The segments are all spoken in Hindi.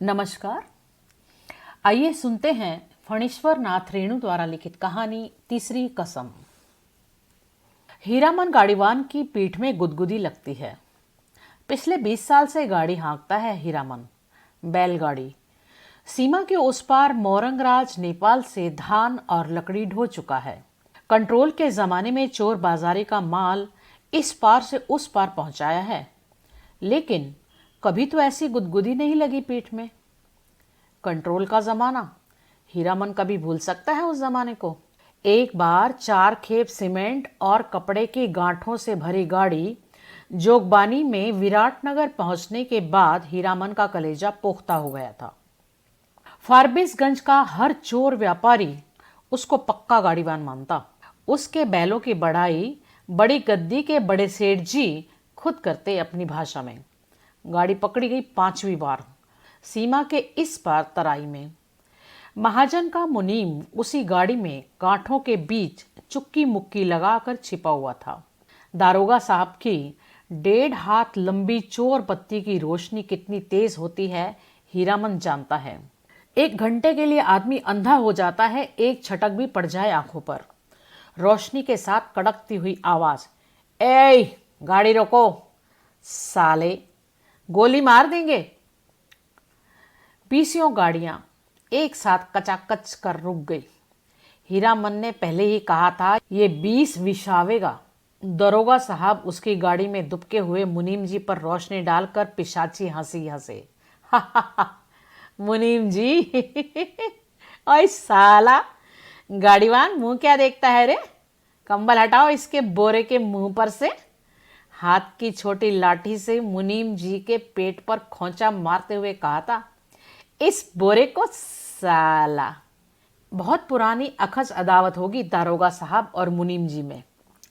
नमस्कार। आइए सुनते हैं फणीश्वर नाथ रेणु द्वारा लिखित कहानी तीसरी कसम। हीरामन गाड़ीवान की पीठ में गुदगुदी लगती है। पिछले 20 साल से गाड़ी हाँकता है हीरामन, बैलगाड़ी। सीमा के उस पार मोरंगराज नेपाल से धान और लकड़ी ढो चुका है। कंट्रोल के जमाने में चोर बाजारी का माल इस पार से उस पार पहुंचाया है, लेकिन कभी तो ऐसी गुदगुदी नहीं लगी पीठ में। कंट्रोल का जमाना, हीरामन कभी भूल सकता है उस जमाने को? एक बार 4 खेप सीमेंट और कपड़े की गांठों से भरी गाड़ी जोगबानी में विराटनगर पहुंचने के बाद हीरामन का कलेजा पोख्ता हो गया था। फारबिसगंज का हर चोर व्यापारी उसको पक्का गाड़ीवान मानता। उसके बैलों की बढ़ाई बड़ी गद्दी के बड़े सेठ जी खुद करते अपनी भाषा में। गाड़ी पकड़ी गई 5वीं बार सीमा के इस पार तराई में। महाजन का मुनीम उसी गाड़ी में गांठों के बीच चुक्की मुक्की लगाकर छिपा हुआ था। दारोगा साहब की 1.5 हाथ लंबी चोर बत्ती की रोशनी कितनी तेज होती है हीरामन जानता है। 1 घंटे के लिए आदमी अंधा हो जाता है, एक छटक भी पड़ जाए आंखों पर। रोशनी के साथ कड़कती हुई आवाज, ए गाड़ी रोको साले, गोली मार देंगे। 20 गाड़ियां एक साथ कचाकच कर रुक गई। हीरामन ने पहले ही कहा था ये 20 विषावेगा। दरोगा साहब उसकी गाड़ी में दुबके हुए मुनीम जी पर रोशनी डालकर पिशाची हंसी हंसे। मुनीम जी ओए साला, गाड़ीवान मुंह क्या देखता है रे? कंबल हटाओ इसके बोरे के मुंह पर से। हाथ की छोटी लाठी से मुनीम जी के पेट पर खोंचा मारते हुए कहा था, इस बोरे को साला। बहुत पुरानी अखज अदावत होगी दारोगा साहब और मुनीम जी में,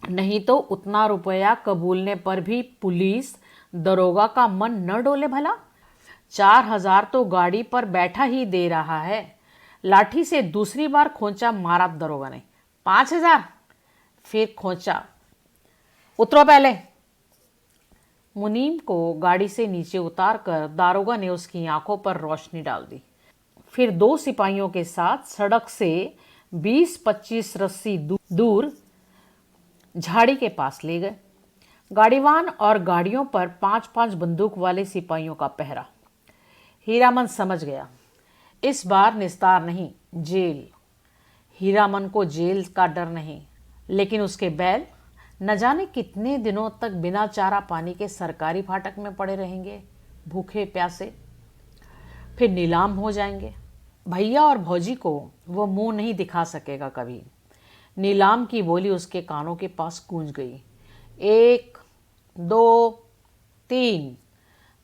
नहीं तो उतना रुपया कबूलने पर भी पुलिस दरोगा का मन न डोले भला। 4000 तो गाड़ी पर बैठा ही दे रहा है। लाठी से दूसरी बार खोंचा मारा दरोगा ने। 5000? फिर खोंचा। उतरो पहले। मुनीम को गाड़ी से नीचे उतारकर दारोगा ने उसकी आंखों पर रोशनी डाल दी। फिर 2 सिपाहियों के साथ सड़क से 20-25 रस्सी दूर झाड़ी के पास ले गए। गाड़ीवान और गाड़ियों पर 5-5 बंदूक वाले सिपाहियों का पहरा। हीरामन समझ गया, इस बार निस्तार नहीं, जेल। हीरामन को जेल का डर नहीं, लेकिन उसके बैल न जाने कितने दिनों तक बिना चारा पानी के सरकारी फाटक में पड़े रहेंगे, भूखे प्यासे। फिर नीलाम हो जाएंगे। भैया और भौजी को वो मुंह नहीं दिखा सकेगा कभी। नीलाम की बोली उसके कानों के पास गूंज गई। 1, 2, 3।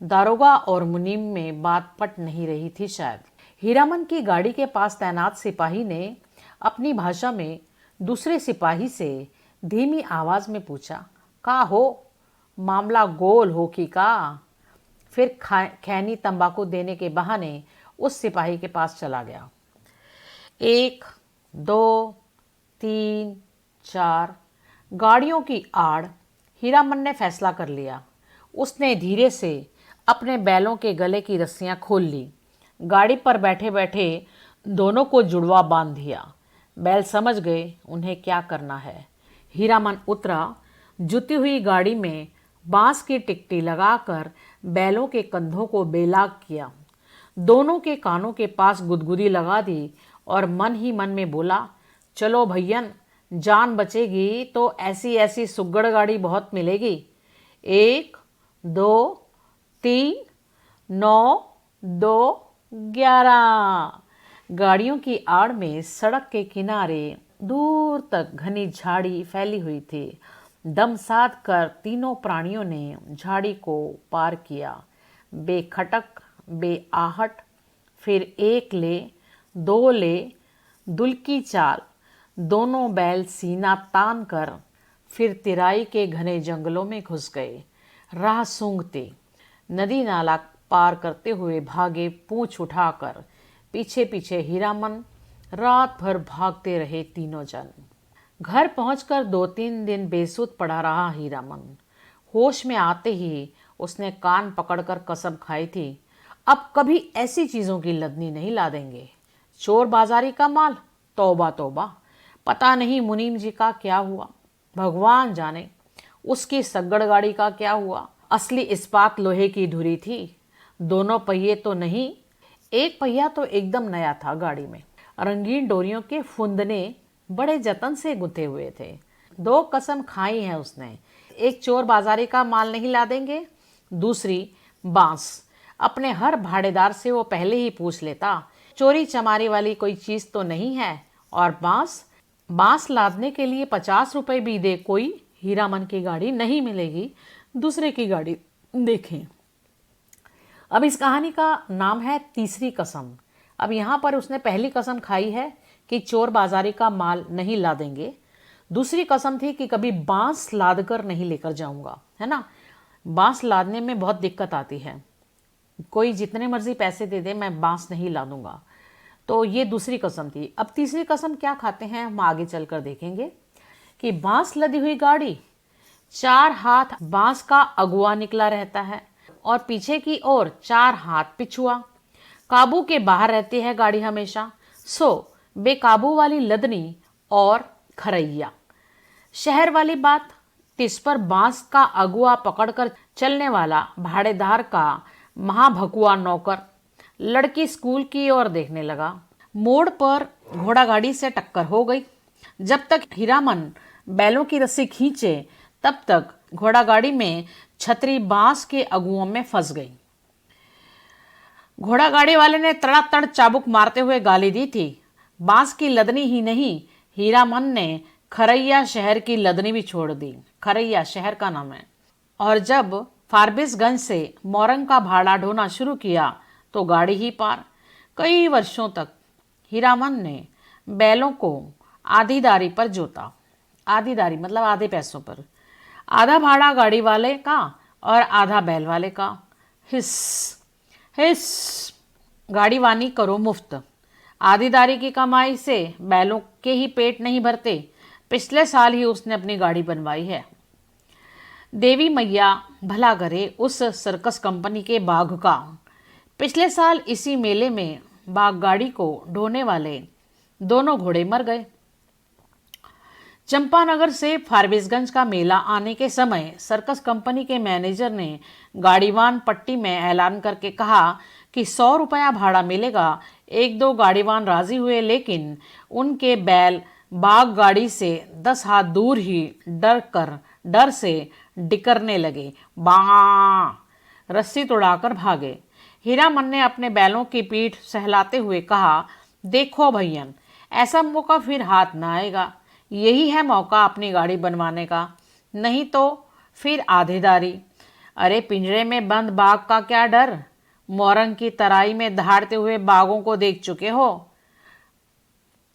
दारोगा और मुनीम में बात पट नहीं रही थी शायद। हीरामन की गाड़ी के पास तैनात सिपाही ने अपनी भाषा में दूसरे सिपाही से धीमी आवाज में पूछा, का हो, मामला गोल हो कि का? फिर खैनी तंबाकू देने के बहाने उस सिपाही के पास चला गया। 1, 2, 3, 4 गाड़ियों की आड़ हीरामन ने फैसला कर लिया। उसने धीरे से अपने बैलों के गले की रस्सियां खोल ली। गाड़ी पर बैठे बैठे दोनों को जुड़वा बांध दिया। बैल समझ गए उन्हें क्या करना है। हीरामन उतरा। जुती हुई गाड़ी में बांस की टिकटी लगाकर बैलों के कंधों को बेलाग किया। दोनों के कानों के पास गुदगुदी लगा दी और मन ही मन में बोला, चलो भैयन, जान बचेगी तो ऐसी ऐसी सुग्गड़ गाड़ी बहुत मिलेगी। 1, 2, 3, 9, 2, 11। गाड़ियों की आड़ में सड़क के किनारे दूर तक घनी झाड़ी फैली हुई थी। दम साध कर तीनों प्राणियों ने झाड़ी को पार किया, बेखटक बेआहट। फिर 1 ले, 2 ले, दुल्की चाल। दोनों बैल सीना तान कर फिर तिराई के घने जंगलों में घुस गए। राह सूंघते नदी नाला पार करते हुए भागे पूंछ उठाकर। पीछे पीछे हीरामन। रात भर भागते रहे तीनों जन। घर पहुंचकर 2-3 दिन बेसुध पड़ा रहा हीरामन। होश में आते ही उसने कान पकड़कर कसम खाई थी, अब कभी ऐसी चीजों की लदनी नहीं ला देंगे। चोर बाजारी का माल, तौबा तौबा। पता नहीं मुनीम जी का क्या हुआ, भगवान जाने। उसकी सग्गड़ गाड़ी का क्या हुआ। असली इस्पात लोहे की धुरी थी, दोनों पहिए तो नहीं, एक पहिया तो एकदम नया था। गाड़ी में रंगीन डोरियों के फुंदने बड़े जतन से गुंथे हुए थे। दो कसम खाई है उसने, एक चोर बाजारी का माल नहीं ला देंगे, दूसरी बांस। अपने हर भाड़ेदार से वो पहले ही पूछ लेता, चोरी चमारी वाली कोई चीज तो नहीं है। और बांस लादने के लिए 50 रुपए भी दे कोई हीरामन की गाड़ी नहीं मिलेगी, दूसरे की गाड़ी देखें। अब इस कहानी का नाम है तीसरी कसम। अब यहाँ पर उसने पहली कसम खाई है कि चोर बाजारी का माल नहीं ला देंगे। दूसरी कसम थी कि कभी बांस लाद कर नहीं लेकर जाऊंगा, है ना। बांस लादने में बहुत दिक्कत आती है, कोई जितने मर्जी पैसे दे दे, मैं बांस नहीं ला दूंगा। तो ये दूसरी कसम थी। अब तीसरी कसम क्या खाते हैं हम आगे चलकर देखेंगे कि बांस लदी हुई गाड़ी, 4 हाथ बांस का अगुआ निकला रहता है और पीछे की ओर 4 हाथ पिछुआ। काबू के बाहर रहती है गाड़ी हमेशा। सो बेकाबू वाली लदनी और खरैया। शहर वाली बात, तिस पर बांस का अगुआ पकड़कर चलने वाला भाड़ेदार का महाभकुआ नौकर। लड़की स्कूल की ओर देखने लगा। मोड़ पर घोड़ा गाड़ी से टक्कर हो गई। जब तक हीरामन बैलों की रस्सी खींचे तब तक घोड़ा गाड़ी में छतरी बांस के अगुओं में फंस गई। घोड़ा गाड़ी वाले ने तड़ातड़ चाबुक मारते हुए गाली दी थी। बांस की लदनी ही नहीं, हीरामन ने खरैया शहर की लदनी भी छोड़ दी। खरैया शहर का नाम है। और जब फारबिसगंज से मोरंग का भाड़ा ढोना शुरू किया तो गाड़ी ही पार। कई वर्षों तक हीरामन ने बैलों को आधीदारी पर जोता। आधीदारी मतलब आधे पैसों पर, आधा भाड़ा गाड़ी वाले का और आधा बैल वाले का। हिस हिस, गाड़ी वानी करो मुफ्त। आधीदारी की कमाई से बैलों के ही पेट नहीं भरते। पिछले साल ही उसने अपनी गाड़ी बनवाई है। देवी मैया भला करे उस सर्कस कंपनी के बाघ का। पिछले साल इसी मेले में बाघ गाड़ी को ढोने वाले दोनों घोड़े मर गए। चंपानगर से फारबिसगंज का मेला आने के समय सर्कस कंपनी के मैनेजर ने गाड़ीवान पट्टी में ऐलान करके कहा कि 100 रुपया भाड़ा मिलेगा। 1-2 गाड़ीवान राजी हुए, लेकिन उनके बैल बाघ गाड़ी से 10 हाथ दूर ही डर से डिकरने लगे। बाँ, रस्सी तोड़ाकर भागे। हीरामन ने अपने बैलों की पीठ सहलाते हुए कहा, देखो भैयन, ऐसा मौका फिर हाथ ना आएगा। यही है मौका अपनी गाड़ी बनवाने का, नहीं तो फिर आधेदारी। अरे पिंजरे में बंद बाघ का क्या डर, मोरंग की तराई में दहाड़ते हुए बाघों को देख चुके हो।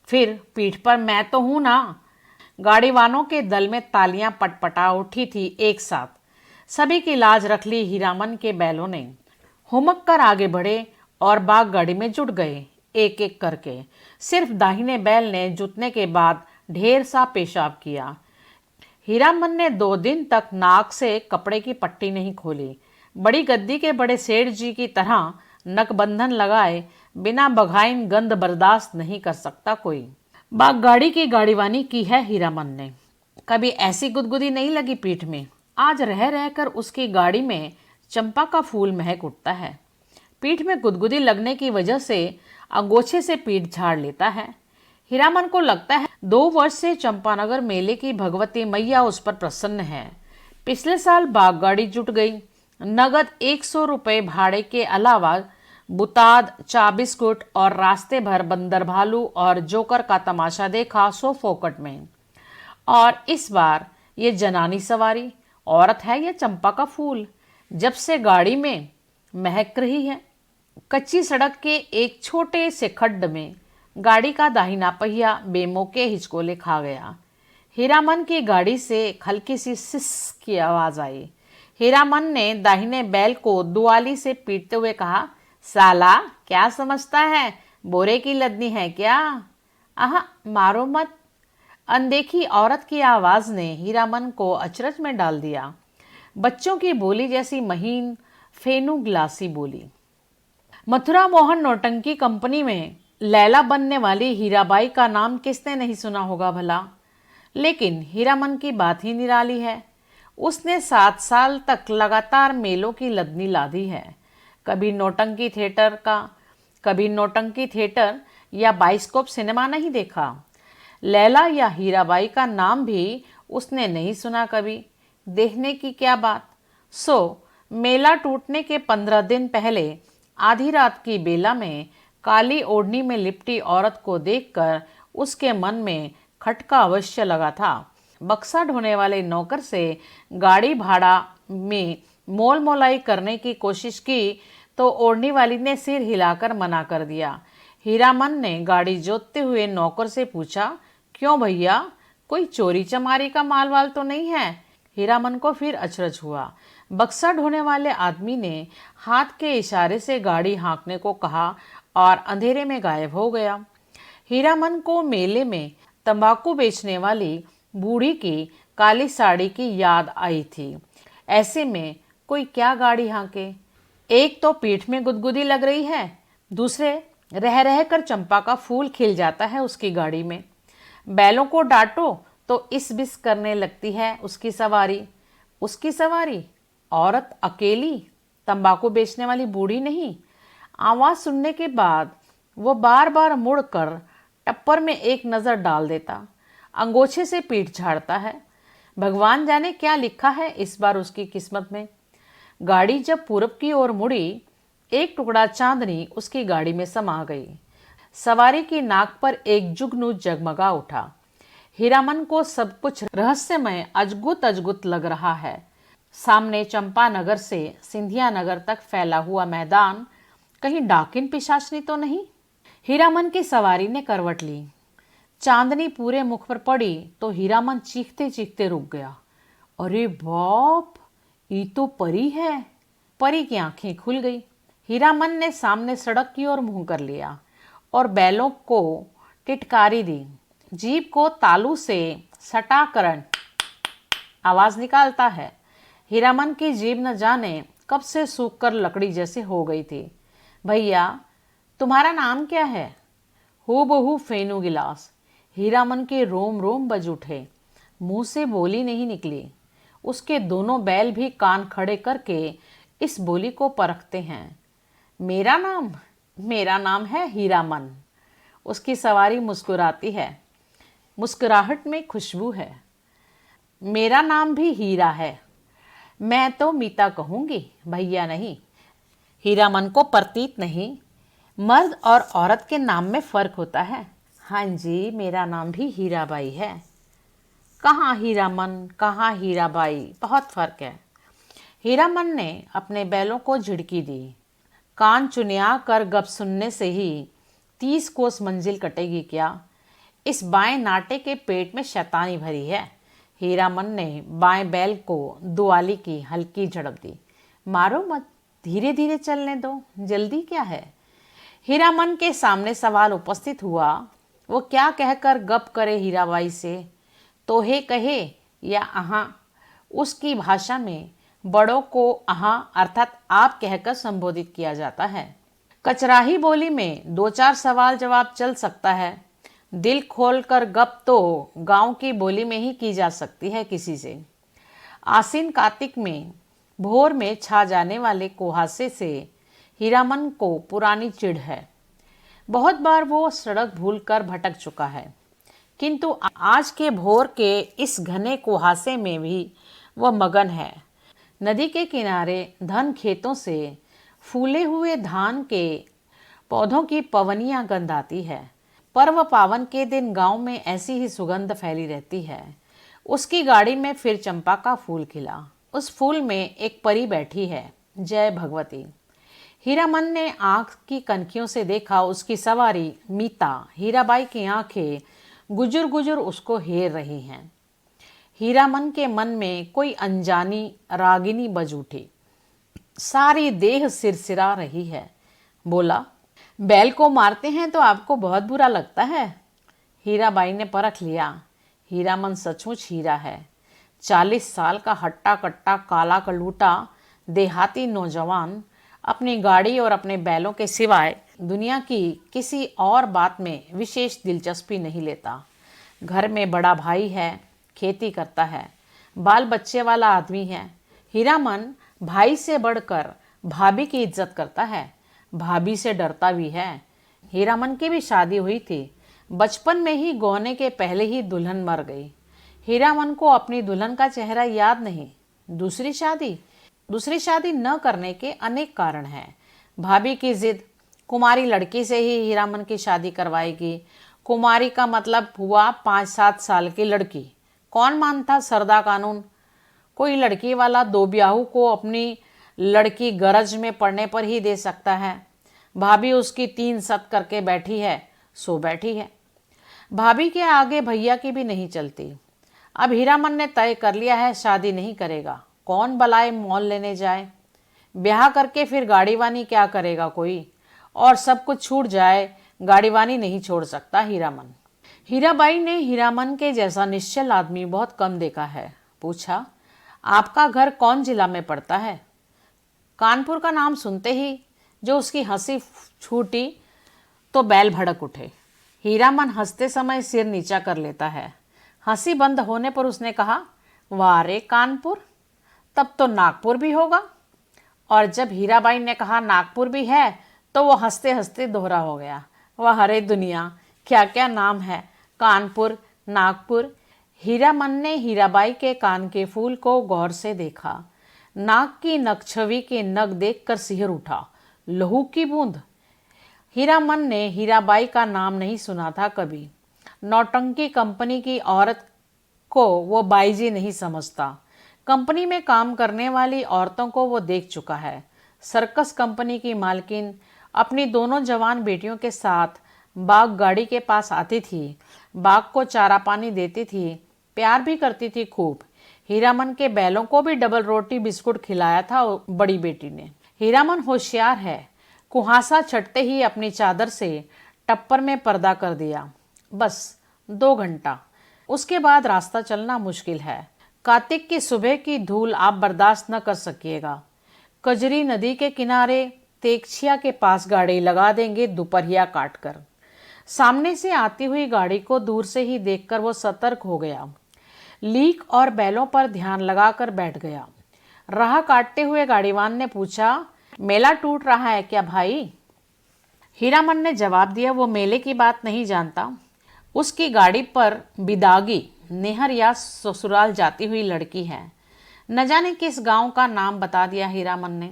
फिर पीठ पर मैं तो हूं ना। गाड़ीवानों के दल में तालियां पटपटा उठी थी एक साथ। सभी की लाज रख ली हीरामन के बैलों ने। हुमक कर आगे बढ़े और बाघ गाड़ी में जुट गए एक एक करके। सिर्फ दाहिने बैल ने जुटने के बाद ढेर सा पेशाब किया। हीरामन ने 2 दिन तक नाक से कपड़े की पट्टी नहीं खोली। बड़ी गद्दी के बड़े सेठ जी की तरह नकबंधन लगाए बिना बघाइन गंध बर्दाश्त नहीं कर सकता कोई। बाघ गाड़ी की गाड़ीवानी की है हीरामन ने। कभी ऐसी गुदगुदी नहीं लगी पीठ में। आज रह रहकर उसकी गाड़ी में चंपा का फूल महक उठता है। पीठ में गुदगुदी लगने की वजह से अंगोछे से पीठ झाड़ लेता है। हीरामन को लगता है 2 वर्ष से चंपानगर मेले की भगवती मैया उस पर प्रसन्न है। पिछले साल बाघ गाड़ी जुट गई। नगद 100 रुपये भाड़े के अलावा बुताद, चा बिस्कुट और रास्ते भर बंदर भालू और जोकर का तमाशा देखा 100 फोकट में। और इस बार ये जनानी सवारी औरत है या चंपा का फूल, जब से गाड़ी में महक रही है। कच्ची सड़क के एक छोटे से खड्ड में गाड़ी का दाहिना पहिया बेमौके हिचकोले खा गया। हीरामन की गाड़ी से हल्की सी सिस की आवाज आई। हीरामन ने दाहिने बैल को दुआली से पीटते हुए कहा, साला क्या समझता है, बोरे की लदनी है क्या? आह, मारो मत। अनदेखी औरत की आवाज ने हीरामन को अचरज में डाल दिया। बच्चों की बोली जैसी महीन फेनु ग्लासी बोली। मथुरा मोहन नौटंकी कंपनी में लैला बनने वाली हीराबाई का नाम किसने नहीं सुना होगा भला। लेकिन हीरामन की बात ही निराली है। उसने 7 साल तक लगातार मेलों की लदनी लादी है। कभी नौटंकी थिएटर का, कभी नौटंकी थिएटर या बाइस्कोप सिनेमा नहीं देखा। लैला या हीराबाई का नाम भी उसने नहीं सुना कभी। देखने की क्या बात। सो मेला टूटने के 15 दिन पहले आधी रात की बेला में काली ओढ़नी में लिपटी औरत को देखकर उसके मन में खटका अवश्य लगा था। बक्सा ढोने वाले नौकर से गाड़ी भाड़ा में मोल मोलाई करने की कोशिश की तो ओढ़नी वाली ने सिर हिलाकर मना कर दिया। हीरामन ने गाड़ी जोतते हुए नौकर से पूछा, क्यों भैया, कोई चोरी चमारी का माल वाल तो नहीं है। हीरामन को फिर अचरज हुआ। बक्सा ढोने वाले आदमी ने हाथ के इशारे से गाड़ी हाँकने को कहा और अंधेरे में गायब हो गया। हीरामन को मेले में तंबाकू बेचने वाली बूढ़ी की काली साड़ी की याद आई थी। ऐसे में कोई क्या गाड़ी हाँके। एक तो पीठ में गुदगुदी लग रही है, दूसरे रह रह कर चंपा का फूल खिल जाता है उसकी गाड़ी में। बैलों को डांटो तो इस बिस करने लगती है उसकी सवारी। उसकी सवारी औरत अकेली, तंबाकू बेचने वाली बूढ़ी नहीं। आवाज़ सुनने के बाद वो बार बार मुड़कर टप्पर में एक नज़र डाल देता, अंगोछे से पीठ झाड़ता है। भगवान जाने क्या लिखा है इस बार उसकी किस्मत में। गाड़ी जब पूरब की ओर मुड़ी, एक टुकड़ा चांदनी उसकी गाड़ी में समा गई। सवारी की नाक पर एक जुगनू जगमगा उठा। हीरामन को सब कुछ रहस्यमय अजगुत अजगुत लग रहा है। सामने चंपानगर से सिंधिया नगर तक फैला हुआ मैदान, कहीं डाकिन पिशाचनी तो नहीं। हीरामन की सवारी ने करवट ली। चांदनी पूरे मुख पर पड़ी तो हीरामन चीखते चीखते रुक गया। अरे बाप, ये तो परी है। परी की आंखें खुल गई। हीरामन ने सामने सड़क की ओर मुंह कर लिया और बैलों को टिटकारी दी। जीप को तालू से सटा करंट आवाज निकालता है। हीरामन की जीभ न जाने कब से सूख कर लकड़ी जैसे हो गई थी। भैया, तुम्हारा नाम क्या है? हूबहू फेनू गिलास। हीरामन के रोम रोम बज उठे। मुंह से बोली नहीं निकली। उसके दोनों बैल भी कान खड़े करके इस बोली को परखते हैं। मेरा नाम है हीरामन। उसकी सवारी मुस्कुराती है। मुस्कुराहट में खुशबू है। मेरा नाम भी हीरा है। मैं तो मीता कहूँगी, भैया नहीं। हीरामन को प्रतीत नहीं, मर्द और औरत के नाम में फ़र्क होता है। हाँ जी, मेरा नाम भी हीराबाई है। कहाँ हीरामन, कहाँ हीराबाई, बहुत फ़र्क है। हीरामन ने अपने बैलों को झिड़की दी। कान चुनिया कर गप सुनने से ही 30 कोस मंजिल कटेगी क्या। इस बाएं नाटे के पेट में शैतानी भरी है। हीरामन ने बाएं बैल को दुआली की हल्की झड़प दी। मारो मत, धीरे धीरे चलने दो, जल्दी क्या है। हीरामन के सामने सवाल उपस्थित हुआ, वो क्या कहकर गप करे हीराबाई से। तोहे कहे या अहाँ। उसकी भाषा में बड़ों को अहाँ अर्थात आप कहकर संबोधित किया जाता है। कचराही बोली में 2-4 सवाल जवाब चल सकता है। दिल खोलकर गप तो गांव की बोली में ही की जा सकती है किसी से। आसीन कार्तिक में भोर में छा जाने वाले कुहासे से हीरामन को पुरानी चिढ़ है। बहुत बार वो सड़क भूलकर भटक चुका है, किंतु आज के भोर के इस घने कुहासे में भी वह मगन है। नदी के किनारे धन खेतों से फूले हुए धान के पौधों की पवनियां गंध आती है। पर्व पावन के दिन गांव में ऐसी ही सुगंध फैली रहती है। उसकी गाड़ी में फिर चंपा का फूल खिला। उस फूल में एक परी बैठी है, जय भगवती। हीरामन ने आंख की कनखियों से देखा उसकी सवारी मीता, हीराबाई की आंखें गुजुर गुजुर उसको हेर रही हैं। हीरामन के मन में कोई अनजानी रागिनी बज उठी। सारी देह सिरसिरा रही है। बोला, बैल को मारते हैं तो आपको बहुत बुरा लगता है। हीराबाई ने परख लिया, हीरामन सचमुच हीरा है। 40 साल का हट्टा कट्टा काला कलूटा देहाती नौजवान अपनी गाड़ी और अपने बैलों के सिवाय दुनिया की किसी और बात में विशेष दिलचस्पी नहीं लेता। घर में बड़ा भाई है, खेती करता है, बाल बच्चे वाला आदमी है। हीरामन भाई से बढ़कर भाभी की इज्जत करता है, भाभी से डरता भी है। हीरामन की भी शादी हुई थी। बचपन में ही गौने के पहले ही दुल्हन मर गई। हीरामन को अपनी दुल्हन का चेहरा याद नहीं। दूसरी शादी न करने के अनेक कारण हैं। भाभी की जिद, कुमारी लड़की से ही हीरामन की शादी करवाएगी। कुमारी का मतलब हुआ 5-7 साल की लड़की। कौन मानता सरदा कानून? कोई लड़की वाला दो ब्याहू को अपनी लड़की गरज में पड़ने पर ही दे सकता है। भाभी उसकी 3 सत करके बैठी है, सो बैठी है। भाभी के आगे भैया की भी नहीं चलती। अब हीरामन ने तय कर लिया है, शादी नहीं करेगा। कौन बलाए मॉल लेने जाए? ब्याह करके फिर गाड़ीवानी क्या करेगा कोई? और सब कुछ छूट जाए, गाड़ीवानी नहीं छोड़ सकता हीरामन। हीराबाई ने हीरामन के जैसा निश्चल आदमी बहुत कम देखा है। पूछा, आपका घर कौन जिला में पड़ता है? कानपुर का नाम सुनते ही जो उसकी हंसी छूटी तो बैल भड़क उठे। हीरामन हंसते समय सिर नीचा कर लेता है। हंसी बंद होने पर उसने कहा, वाह रे कानपुर, तब तो नागपुर भी होगा। और जब हीराबाई ने कहा नागपुर भी है तो वो हंसते हंसते दोहरा हो गया। वाह रे दुनिया, क्या क्या नाम है, कानपुर, नागपुर। हीरामन ने हीराबाई के कान के फूल को गौर से देखा। नाक की नकछवी के नग देखकर सिहर उठा। लहू की बूंद। हीरामन ने हीराबाई का नाम नहीं सुना था कभी। नौटंकी कंपनी की औरत को वो बाईजी नहीं समझता। कंपनी में काम करने वाली औरतों को वो देख चुका है। सर्कस कंपनी की मालकिन अपनी दोनों जवान बेटियों के साथ बाग गाड़ी के पास आती थी। बाग को चारा पानी देती थी, प्यार भी करती थी खूब। हीरामन के बैलों को भी डबल रोटी बिस्कुट खिलाया था बड़ी बेटी ने। हीरामन होशियार है। कुहासा छटते ही अपनी चादर से टप्पर में पर्दा कर दिया। बस 2 घंटा, उसके बाद रास्ता चलना मुश्किल है। कार्तिक की सुबह की धूल आप बर्दाश्त न कर सकिएगा। कजरी नदी के किनारे तेगछिया के पास गाड़ी लगा देंगे दोपहरिया काटकर। सामने से आती हुई गाड़ी को दूर से ही देखकर वो सतर्क हो गया। लीक और बैलों पर ध्यान लगाकर बैठ गया। राह काटते हुए गाड़ीवान ने पूछा, मेला टूट रहा है क्या भाई? हीरामन ने जवाब दिया, वो मेले की बात नहीं जानता। उसकी गाड़ी पर बिदागी नेहर या ससुराल जाती हुई लड़की है। न जाने किस गांव का नाम बता दिया हीरामन ने।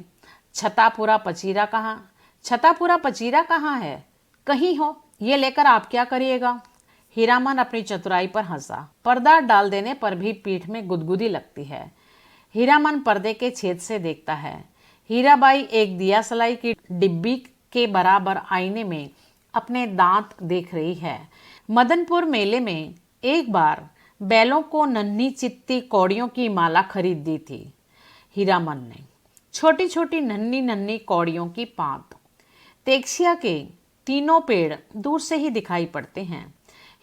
छतापुरा पचीरा कहाँ? छतापुरा पचीरा कहाँ है? कहीं हो, ये लेकर आप क्या करिएगा? हीरामन अपनी चतुराई पर हंसा। पर्दा डाल देने पर भी पीठ में गुदगुदी लगती है। हीरामन पर्दे के छेद से देखता है। हीराबाई एक दिया सलाई की डिब्बी के बराबर आईने में अपने दांत देख रही है। मदनपुर मेले में एक बार बैलों को नन्ही चित्ती कौड़ियों की माला खरीद दी थी हीरामन ने। छोटी छोटी नन्ही नन्ही कौड़ियों की पात। तेगछिया के तीनों पेड़ दूर से ही दिखाई पड़ते हैं।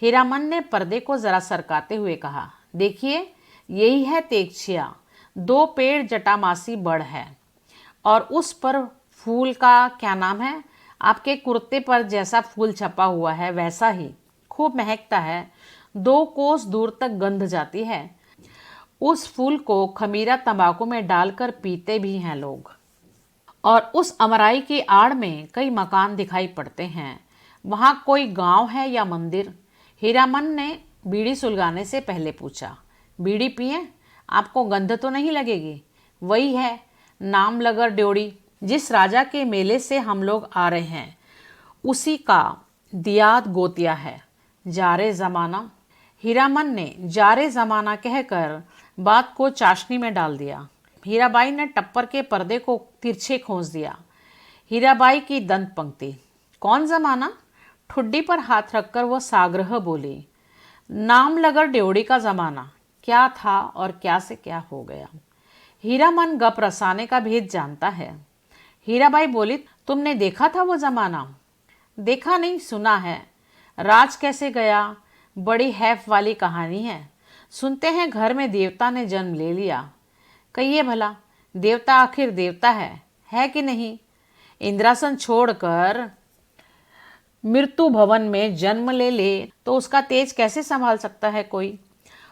हीरामन ने पर्दे को जरा सरकाते हुए कहा, देखिए यही है तेगछिया। 2 पेड़ जटामासी बड़ है और उस पर फूल का क्या नाम है? आपके कुर्ते पर जैसा फूल छपा हुआ है वैसा ही, खूब महकता है। 2 कोस दूर तक गंध जाती है। उस फूल को खमीरा तंबाकू में डालकर पीते भी हैं लोग। और उस अमराई की आड़ में कई मकान दिखाई पड़ते हैं। वहाँ कोई गांव है या मंदिर? हीरामन ने बीड़ी सुलगाने से पहले पूछा। बीड़ी पिए? आपको गंध तो नहीं लगेगी? वही है, नाम लगर ड्योड़ी, जिस राजा के मेले से हम लोग आ रहे हैं उसी का दियाद गोतिया है। जारे जमाना। हीरामन ने जारे जमाना कहकर बात को चाशनी में डाल दिया। हीराबाई ने टप्पर के पर्दे को तिरछे खोस दिया। हीराबाई की दंत पंक्ति। कौन जमाना? ठुड्डी पर हाथ रखकर वो साग्रह बोली, नाम लगर ड्योड़ी का जमाना। क्या था और क्या से क्या हो गया? हीरामन गप रसाने का भेद जानता है। हीराबाई बोली, तुमने देखा था वो जमाना? देखा नहीं, सुना है। राज कैसे गया, बड़ी हैफ वाली कहानी है। सुनते हैं घर में देवता ने जन्म ले लिया। कहिए भला, देवता आखिर देवता है कि नहीं? इंद्रासन छोड़कर मृत्यु भवन में जन्म ले ले तो उसका तेज कैसे संभाल सकता है कोई।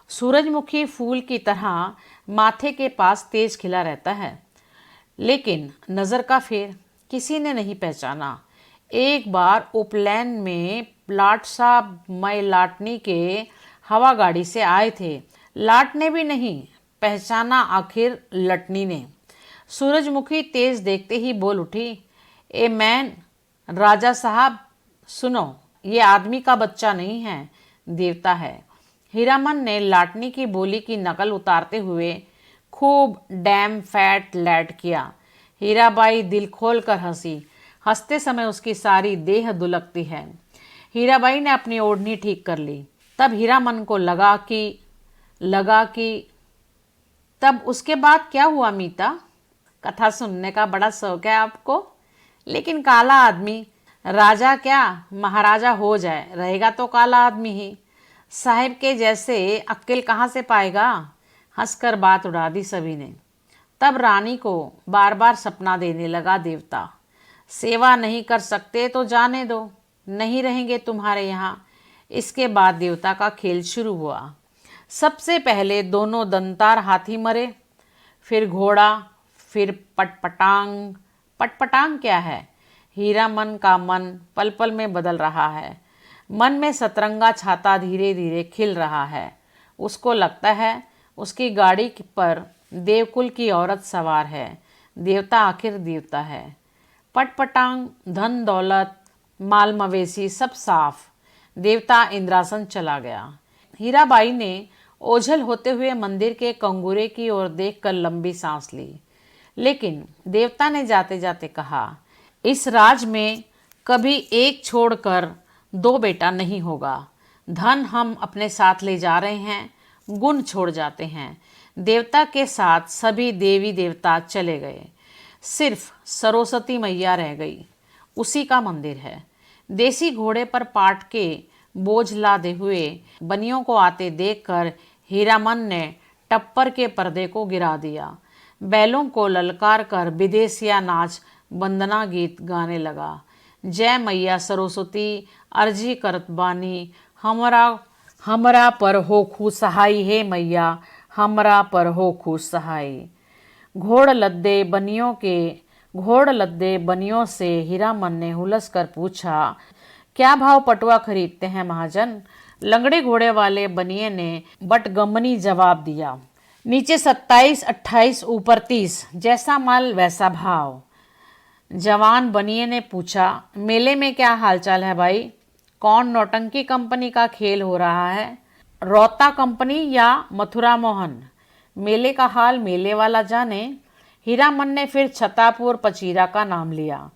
सूरजमुखी फूल की तरह माथे के पास तेज खिला रहता है, लेकिन नज़र का फेर किसी ने नहीं पहचाना। एक बार उपलैन में लाट साहब मैं लाटनी के हवा गाड़ी से आए थे। लाट ने भी नहीं पहचाना, आखिर लटनी ने। सूरजमुखी तेज देखते ही बोल उठी, ए मैन राजा साहब सुनो, ये आदमी का बच्चा नहीं है, देवता है। हीरामन ने लाटनी की बोली की नकल उतारते हुए खूब डैम फैट लैट किया। हीराबाई दिल खोल कर हंसी। हंसते समय उसकी सारी देह दुलकती है। हीराबाई ने अपनी ओढ़नी ठीक कर ली। तब हीरामन को लगा कि तब उसके बाद क्या हुआ मीता? कथा सुनने का बड़ा शौक है आपको, लेकिन काला आदमी राजा क्या महाराजा हो जाए, रहेगा तो काला आदमी ही। साहिब के जैसे अक्ल कहाँ से पाएगा? हंसकर बात उड़ा दी सभी ने। तब रानी को बार बार सपना देने लगा देवता, सेवा नहीं कर सकते तो जाने दो, नहीं रहेंगे तुम्हारे यहाँ। इसके बाद देवता का खेल शुरू हुआ। सबसे पहले दोनों दंतार हाथी मरे, फिर घोड़ा, फिर पटपटांग। पटपटांग क्या है? हीरामन का मन पल पल में बदल रहा है। मन में सतरंगा छाता धीरे धीरे खिल रहा है। उसको लगता है उसकी गाड़ी पर देवकुल की औरत सवार है। देवता आखिर देवता है। पटपटांग, धन दौलत, माल मवेशी सब साफ। देवता इंद्रासन चला गया। हीराबाई ने ओझल होते हुए मंदिर के कंगूरे की ओर देखकर लंबी सांस ली। लेकिन देवता ने जाते जाते कहा, इस राज में कभी एक छोड़कर दो बेटा नहीं होगा। धन हम अपने साथ ले जा रहे हैं, गुण छोड़ जाते हैं। देवता के साथ सभी देवी देवता चले गए, सिर्फ सरस्वती मैया रह गई। उसी का मंदिर है। देसी घोड़े पर पाट के बोझ लादे हुए बनियों को आते देखकर हीरामन ने टप्पर के पर्दे को गिरा दिया। बैलों को ललकार कर विदेशिया नाच वंदना गीत गाने लगा। जय मैया सरस्वती अर्जी करत बानी, हमरा पर हो खू सहाई, हे मैया हमरा पर हो खू सहाई। घोड़ लद्दे बनियों से हीरामन ने हुलस कर पूछा, क्या भाव पटुआ खरीदते हैं महाजन? लंगड़े घोड़े वाले बनिए ने बटगमनी जवाब दिया, नीचे 27, 28, ऊपर 30, जैसा माल वैसा भाव। जवान बनिए ने पूछा, मेले में क्या हालचाल है भाई? कौन नौटंकी कंपनी का खेल हो रहा है? रौता कंपनी या मथुरा मोहन? मेले का हाल मेले वाला जाने। हीरामन ने फिर छतापुर पचीरा का नाम लिया।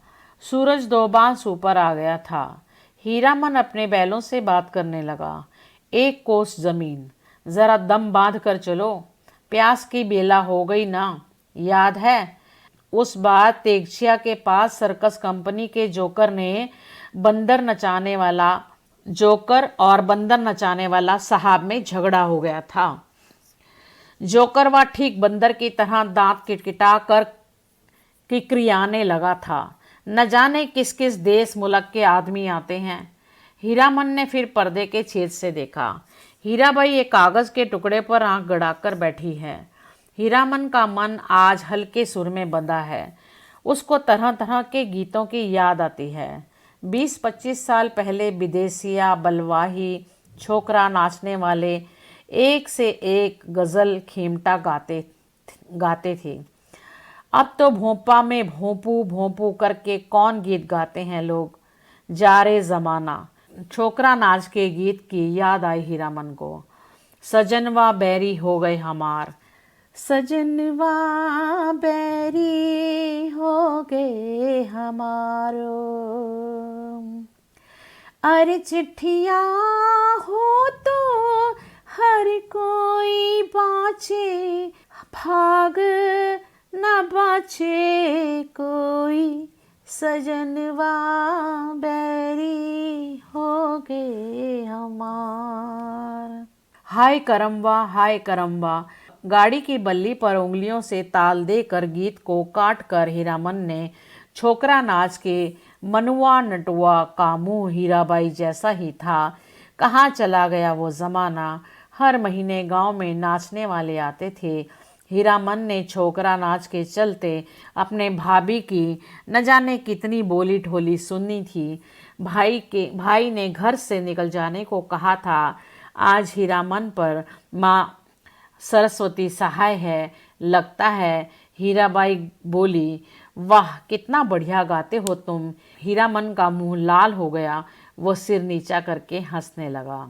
सूरज दो बांस ऊपर आ गया था। हीरामन अपने बैलों से बात करने लगा। एक कोस जमीन, जरा दम बांध कर चलो, प्यास की बेला हो गई ना, याद है? उस बार तेगछिया के पास सर्कस कंपनी के जोकर और बंदर नचाने वाला साहब में झगड़ा हो गया था। जोकर वह ठीक बंदर की तरह दांत किटकिटा कर किकरियाने लगा था। न जाने किस किस देश मुल्क के आदमी आते हैं। हीरामन ने फिर पर्दे के छेद से देखा। हीराबाई एक कागज के टुकड़े पर आंख गड़ाकर बैठी है। हीरामन का मन आज हल्के सुर में बंधा है। उसको तरह तरह के गीतों की याद आती है। 20-25 साल पहले विदेशिया बलवाही छोकरा नाचने वाले एक से एक गज़ल खेमटा गाते थे। अब तो भोंपा में भोंपू भोंपू करके कौन गीत गाते हैं लोग। जा रे ज़माना। छोकरा नाच के गीत की याद आई हीरामन को। सजनवा बैरी हो गए हमार, सजनवा बैरी हो गए हमारो। अरे चिट्ठिया हो तो हर कोई बाँचे, भाग न बाँचे कोई, सजनवा बैरी हो गए हमार। हाय करमवा। गाड़ी की बल्ली पर उंगलियों से ताल देकर गीत को काट कर हीरामन ने छोकरा नाच के मनुआ नटुआ का मुंह हीराबाई जैसा ही था। कहाँ चला गया वो ज़माना, हर महीने गांव में नाचने वाले आते थे। हीरामन ने छोकरा नाच के चलते अपने भाभी की न जाने कितनी बोली ढोली सुननी थी। भाई ने घर से निकल जाने को कहा था। आज हीरामन पर माँ सरस्वती सहाय है, लगता है। हीराबाई बोली, वाह कितना बढ़िया गाते हो तुम। हीरामन का मुंह लाल हो गया। वो सिर नीचा करके हंसने लगा।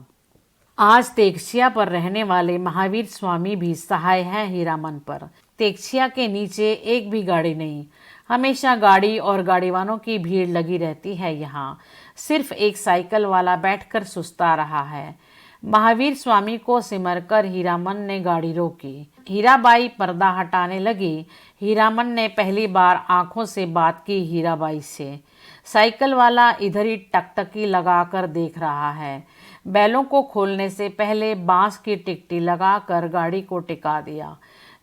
आज तेगसिया पर रहने वाले महावीर स्वामी भी सहाय हैं हीरामन पर। तेगसिया के नीचे एक भी गाड़ी नहीं, हमेशा गाड़ी और गाड़ीवानों की भीड़ लगी रहती है। यहाँ सिर्फ एक साइकिल वाला बैठकर सुस्ता रहा है। महावीर स्वामी को सिमर कर हीरामन ने गाड़ी रोकी। हीराबाई पर्दा हटाने लगी। हीरामन ने पहली बार आंखों से बात की हीराबाई से। साइकिल वाला इधर ही टकटकी लगाकर देख रहा है। बैलों को खोलने से पहले बांस की टिकटी लगाकर गाड़ी को टिका दिया।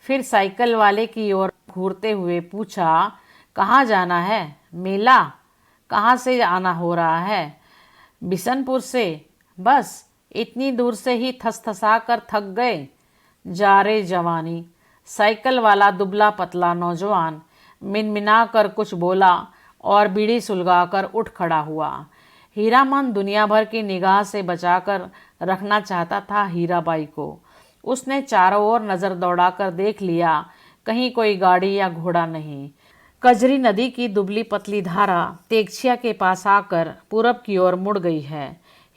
फिर साइकिल वाले की ओर घूरते हुए पूछा, कहाँ जाना है? मेला? कहाँ से आना हो रहा है? बिशनपुर से। बस इतनी दूर से ही थसथसा कर थक गए? जा रे जवानी। साइकिल वाला दुबला पतला नौजवान मिनमिना कर कुछ बोला और बीड़ी सुलगाकर उठ खड़ा हुआ। हीरामन दुनिया भर की निगाह से बचाकर रखना चाहता था हीराबाई को। उसने चारों ओर नज़र दौड़ाकर देख लिया, कहीं कोई गाड़ी या घोड़ा नहीं। कजरी नदी की दुबली पतली धारा तेगसिया के पास आकर पूरब की ओर मुड़ गई है।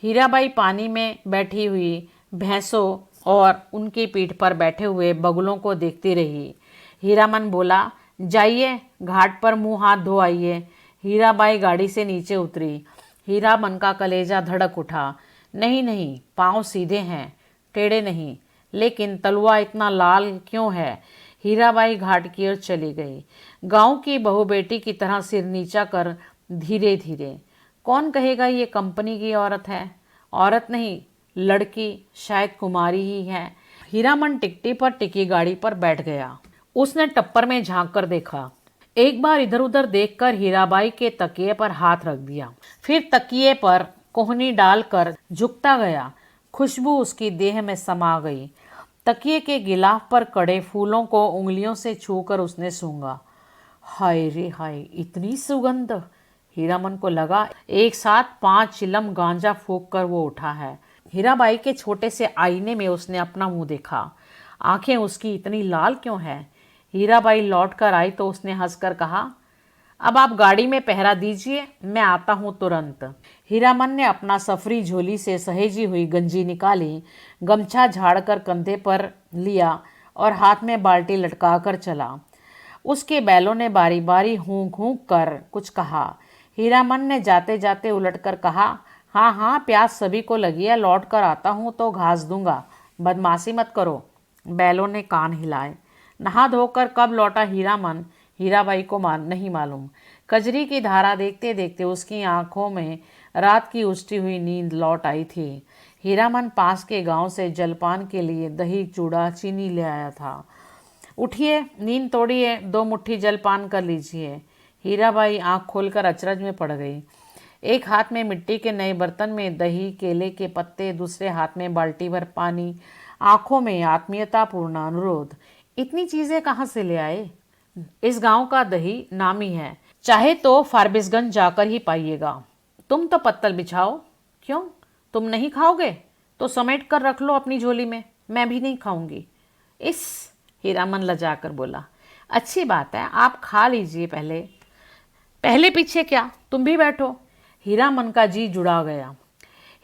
हीराबाई पानी में बैठी हुई भैंसों और उनकी पीठ पर बैठे हुए बगुलों को देखती रही। हीरामन बोला, जाइए घाट पर मुंह हाथ धो आइए। हीराबाई गाड़ी से नीचे उतरी। हीरामन का कलेजा धड़क उठा। नहीं नहीं, पाँव सीधे हैं, टेढ़े नहीं। लेकिन तलवा इतना लाल क्यों है? हीराबाई घाट की ओर चली गई, गांव की बहू बेटी की तरह सिर नीचा कर धीरे धीरे। कौन कहेगा ये कंपनी की औरत है? औरत नहीं, लड़की, शायद कुमारी ही है। हीरामन टिकटी पर टिकी गाड़ी पर बैठ गया। उसने टप्पर में झांक कर देखा। एक बार इधर उधर देखकर हीराबाई के तकिए पर हाथ रख दिया। फिर तकिए पर कोहनी डालकर झुकता गया। खुशबू उसकी देह में समा गई। तकिए के गिलाफ पर कड़े फूलों को उंगलियों से छूकर उसने सूंघा। हाय रे हाय, इतनी सुगंध! हीरामन को लगा एक साथ 5 चिलम गांजा फूंक कर वो उठा है। हीराबाई के छोटे से आईने में उसने अपना मुंह देखा। आंखें उसकी इतनी लाल क्यों है? हीराबाई लौट कर आई तो उसने हंसकर कहा, अब आप गाड़ी में पहरा दीजिए, मैं आता हूँ तुरंत। हीरामन ने अपना सफरी झोली से सहेजी हुई गंजी निकाली, गमछा झाड़कर कंधे पर लिया और हाथ में बाल्टी लटकाकर चला। उसके बैलों ने बारी बारी हूंक हूंक कर कुछ कहा। हीरामन ने जाते जाते उलटकर कहा, हाँ हाँ, प्यास सभी को लगी है, लौट कर आता हूँ तो घास दूंगा, बदमाशी मत करो। बैलों ने कान हिलाए। नहा धोकर कब लौटा हीरामन, हीराबाई को नहीं मालूम। कजरी की धारा देखते देखते उसकी आंखों में रात की उष्टी हुई नींद लौट आई थी। हीरामन पास के गांव से जलपान के लिए दही, चूड़ा, चीनी ले आया था। उठिए, नींद तोड़िए, 2 मुट्ठी जलपान कर लीजिए। हीराबाई आंख खोलकर अचरज में पड़ गई। एक हाथ में मिट्टी के नए बर्तन में दही, केले के पत्ते, दूसरे हाथ में बाल्टी भर पानी, आंखों में आत्मीयतापूर्ण अनुरोध। इतनी चीजें कहाँ से ले आए? इस गांव का दही नामी है, चाहे तो फारबिसगंज जाकर ही पाइएगा। तुम तो पत्तल बिछाओ। क्यों, तुम नहीं खाओगे? तो समेट कर रख लो अपनी झोली में, मैं भी नहीं खाऊंगी। इस हीरामन लजाकर बोला, अच्छी बात है, आप खा लीजिए पहले। पहले पीछे क्या, तुम भी बैठो। हीरामन का जी जुड़ा गया।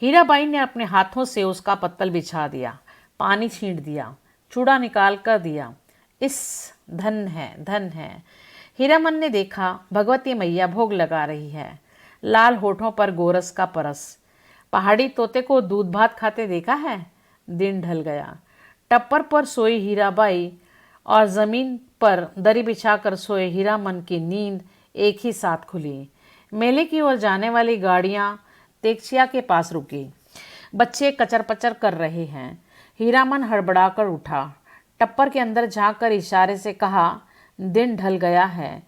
हीराबाई ने अपने हाथों से उसका पत्तल बिछा दिया, पानी छींट दिया, चूड़ा निकाल कर दिया। इस धन है, धन है। हीरामन ने देखा भगवती मैया भोग लगा रही है, लाल होठों पर गोरस का परस। पहाड़ी तोते को दूध भात खाते देखा है? दिन ढल गया। टप्पर पर सोई हीराबाई और जमीन पर दरी बिछाकर सोए हीरामन की नींद एक ही साथ खुली। मेले की ओर जाने वाली गाड़ियां तेगसिया के पास रुकी। बच्चे कचर पचर कर रहे हैं। हीरामन हड़बड़ाकर उठा, टप्पर के अंदर झांक कर इशारे से कहा, दिन ढल गया है।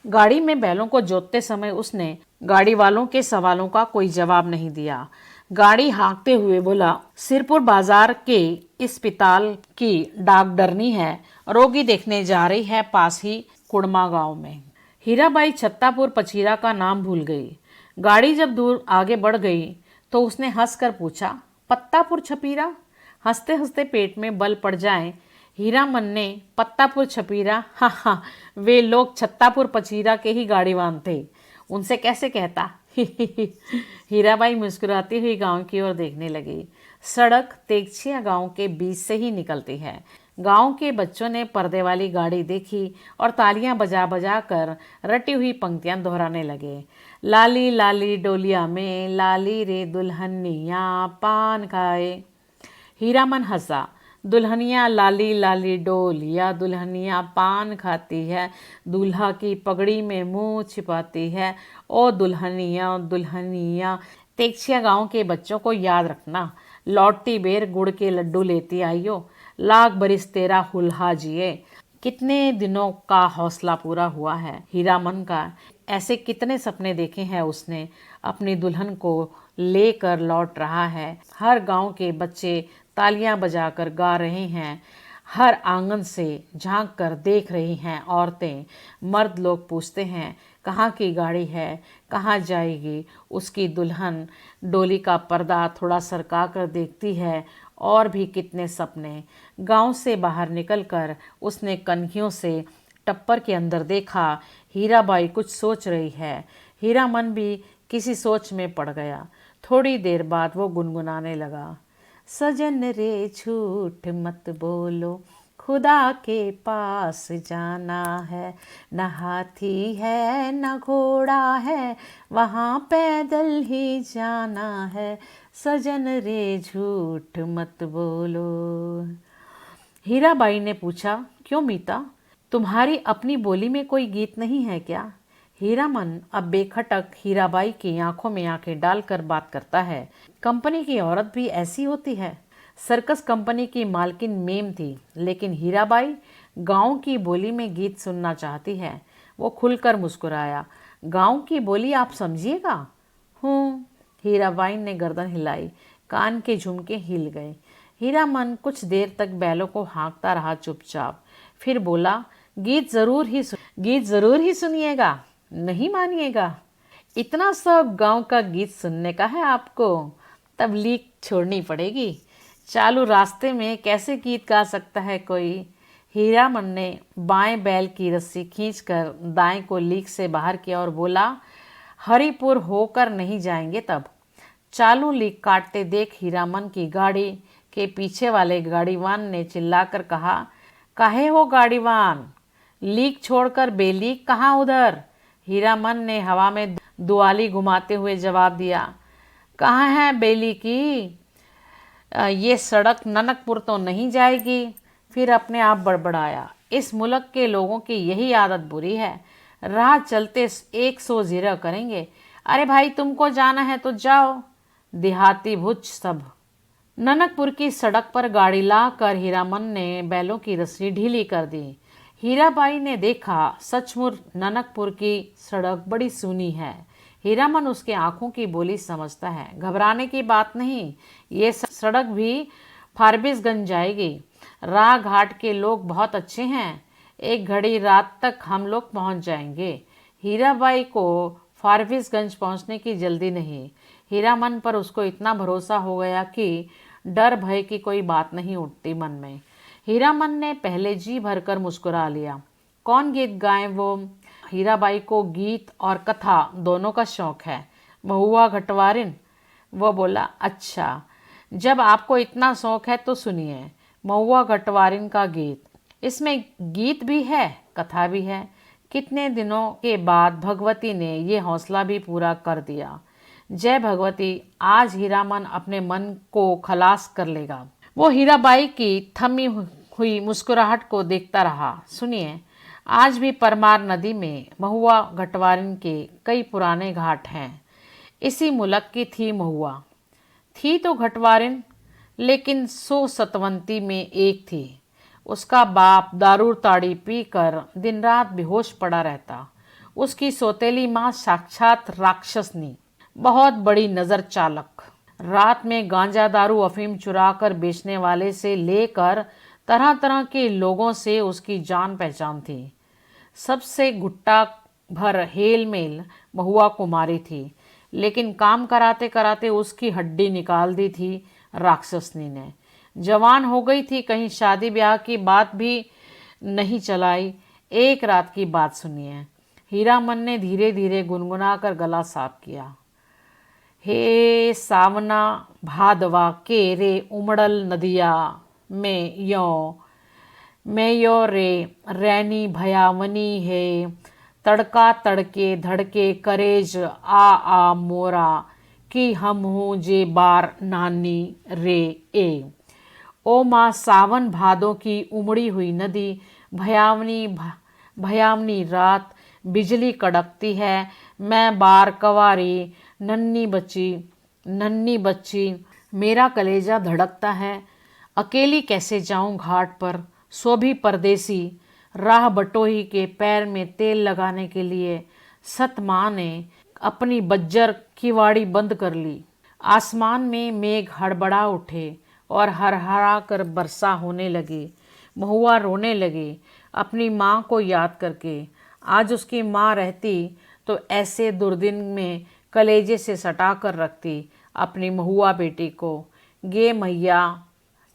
गाड़ी में बैलों को जोतते समय उसने गाड़ी वालों के सवालों का कोई जवाब नहीं दिया। गाड़ी हाँकते हुए बोला, सिरपुर बाजार के इस पिताल की डाकडरनी है, रोगी देखने जा रही है पास ही कुड़मा गांव में। हीराबाई छत्तापुर पचीरा का नाम भूल गई। गाड़ी जब दूर आगे बढ़ गई तो उसने हंसकर पूछा, पत्तापुर छपीरा? हंसते हंसते पेट में बल पड़ जाए। हीरामन ने पत्तापुर छपीरा, हाँ हाँ, वे लोग छत्तापुर पचीरा के ही गाड़ीवान थे, उनसे कैसे कहता। हीराबाई मुस्कुराती हुई गांव की ओर देखने लगी। सड़क तेगछिया गांव के बीच से ही निकलती है। गांव के बच्चों ने पर्दे वाली गाड़ी देखी और तालियां बजा बजा कर रटी हुई पंक्तियां दोहराने लगे। लाली लाली डोलिया में लाली रे दुल्हनिया पान खाए। हीरामन हंसा। दुल्हनिया लाली लाली डोलिया, दुल्हनिया पान खाती है, दूल्हा की पगड़ी में मुंह छिपाती है, ओ दुल्हनिया दुल्हनिया। तेगछिया गांव के बच्चों को याद रखना, लौटती बेर गुड़ के लड्डू लेती आइयो, लाख बरिस तेरा हुल्हा जिए। कितने दिनों का हौसला पूरा हुआ है हीरामन का। ऐसे कितने सपने देखे हैं उसने। अपनी दुल्हन को लेकर लौट रहा है। हर गांव के बच्चे तालियां बजाकर गा रहे हैं। हर आंगन से झांक कर देख रही हैं औरतें। मर्द लोग पूछते हैं, कहाँ की गाड़ी है, कहाँ जाएगी उसकी दुल्हन। डोली का पर्दा थोड़ा सरका कर देखती है। और भी कितने सपने। गांव से बाहर निकलकर उसने कन्हियों से टप्पर के अंदर देखा। हीराबाई कुछ सोच रही है। हीरामन भी किसी सोच में पड़ गया। थोड़ी देर बाद वो गुनगुनाने लगा, सजन रे झूठ मत बोलो, खुदा के पास जाना है, न हाथी है न घोड़ा है, वहाँ पैदल ही जाना है, सजन रे झूठ मत बोलो। हीराबाई ने पूछा, क्यों मीता, तुम्हारी अपनी बोली में कोई गीत नहीं है क्या? हीरामन अब बेखटक हीराबाई की आंखों में आंखें डालकर बात करता है। कंपनी की औरत भी ऐसी होती है। सर्कस कंपनी की मालकिन मेम थी, लेकिन हीराबाई गांव की बोली में गीत सुनना चाहती है। वो खुलकर मुस्कुराया। गांव की बोली आप समझिएगा? हूँ। हीराबाई ने गर्दन हिलाई। कान के झुमके हिल गए। हीरामन कुछ देर तक बैलों को हाँकता रहा चुपचाप। फिर बोला, गीत जरूर ही सुनिएगा, नहीं मानिएगा? इतना सब गांव का गीत सुनने का है आपको? तब लीक छोड़नी पड़ेगी। चालू रास्ते में कैसे गीत गा सकता है कोई? हीरामन ने बाएं बैल की रस्सी खींचकर दाएं को लीक से बाहर किया और बोला, हरिपुर होकर नहीं जाएंगे तब। चालू लीक काटते देख हीरामन की गाड़ी के पीछे वाले गाड़ीवान ने चिल्लाकर कहा, काहे हो गाड़ीवान, लीक छोड़कर बेलीक कहाँ उधर? हीरामन ने हवा में दुआली घुमाते हुए जवाब दिया, कहाँ है बेली की? ये सड़क ननकपुर तो नहीं जाएगी। फिर अपने आप बड़बड़ाया, इस मुल्क के लोगों की यही आदत बुरी है, राह चलते 100 जीरा करेंगे। अरे भाई, तुमको जाना है तो जाओ, देहाती भुज सब। ननकपुर की सड़क पर गाड़ी ला कर हीरामन ने बैलों की रस्सी ढीली कर दी। हीराबाई ने देखा, सचमुच ननकपुर की सड़क बड़ी सूनी है। हीरामन उसके आंखों की बोली समझता है। घबराने की बात नहीं, ये सड़क भी फारबिसगंज जाएगी। राह घाट के लोग बहुत अच्छे हैं। एक घड़ी रात तक हम लोग पहुंच जाएंगे। हीराबाई को फारबिसगंज पहुंचने की जल्दी नहीं। हीरामन पर उसको इतना भरोसा हो गया कि डर भय की कोई बात नहीं उठती मन में। हीरामन ने पहले जी भरकर मुस्कुरा लिया। कौन गीत गाए वो? हीराबाई को गीत और कथा दोनों का शौक है। महुआ घटवारिन? वो बोला, अच्छा, जब आपको इतना शौक है तो सुनिए महुआ घटवारिन का गीत। इसमें गीत भी है, कथा भी है। कितने दिनों के बाद भगवती ने ये हौसला भी पूरा कर दिया। जय भगवती, आज हीरामन अपने मन को खलास कर लेगा। वो हीराबाई की थमी हुई मुस्कुराहट को देखता रहा। सुनिए, आज भी परमार नदी में महुआ घटवारिन के कई पुराने घाट हैं। इसी मुल्क की थी महुआ। थी तो घटवारिन, लेकिन 100 सतवंती में एक थी। उसका बाप दारू ताड़ी पीकर दिन रात बेहोश पड़ा रहता। उसकी सौतेली माँ साक्षात राक्षसनी, बहुत बड़ी नजर चालक। रात में गांजा दारू अफीम चुरा कर बेचने वाले से लेकर तरह तरह के लोगों से उसकी जान पहचान थी। सबसे गुट्टा भर हेल मेल महुआ कुमारी थी, लेकिन काम कराते कराते उसकी हड्डी निकाल दी थी राक्षसनी ने। जवान हो गई थी, कहीं शादी ब्याह की बात भी नहीं चलाई। एक रात की बात सुनिए। हीरामन ने धीरे धीरे गुनगुना कर गला साफ किया। हे सावना भादवा के रे उमड़ल नदिया में यो रे रैनी भयावनी है, तड़का तड़के धड़के करेज आ मोरा कि हम हूँ जे बार नानी रे ए। ओ माँ सावन भादों की उमड़ी हुई नदी, भयावनी रात, बिजली कड़कती है, मैं बार कवारी नन्ही बच्ची, मेरा कलेजा धड़कता है। अकेली कैसे जाऊं घाट पर, सो भी परदेसी, राह बटोही के पैर में तेल लगाने के लिए। सत माँ ने अपनी बज्जर की वाड़ी बंद कर ली। आसमान में मेघ हड़बड़ा उठे और हरहरा कर वर्षा होने लगी। महुआ रोने लगी अपनी माँ को याद करके। आज उसकी माँ रहती तो ऐसे दुर्दिन में कलेजे से सटा कर रखती अपनी महुआ बेटी को। गे मैया,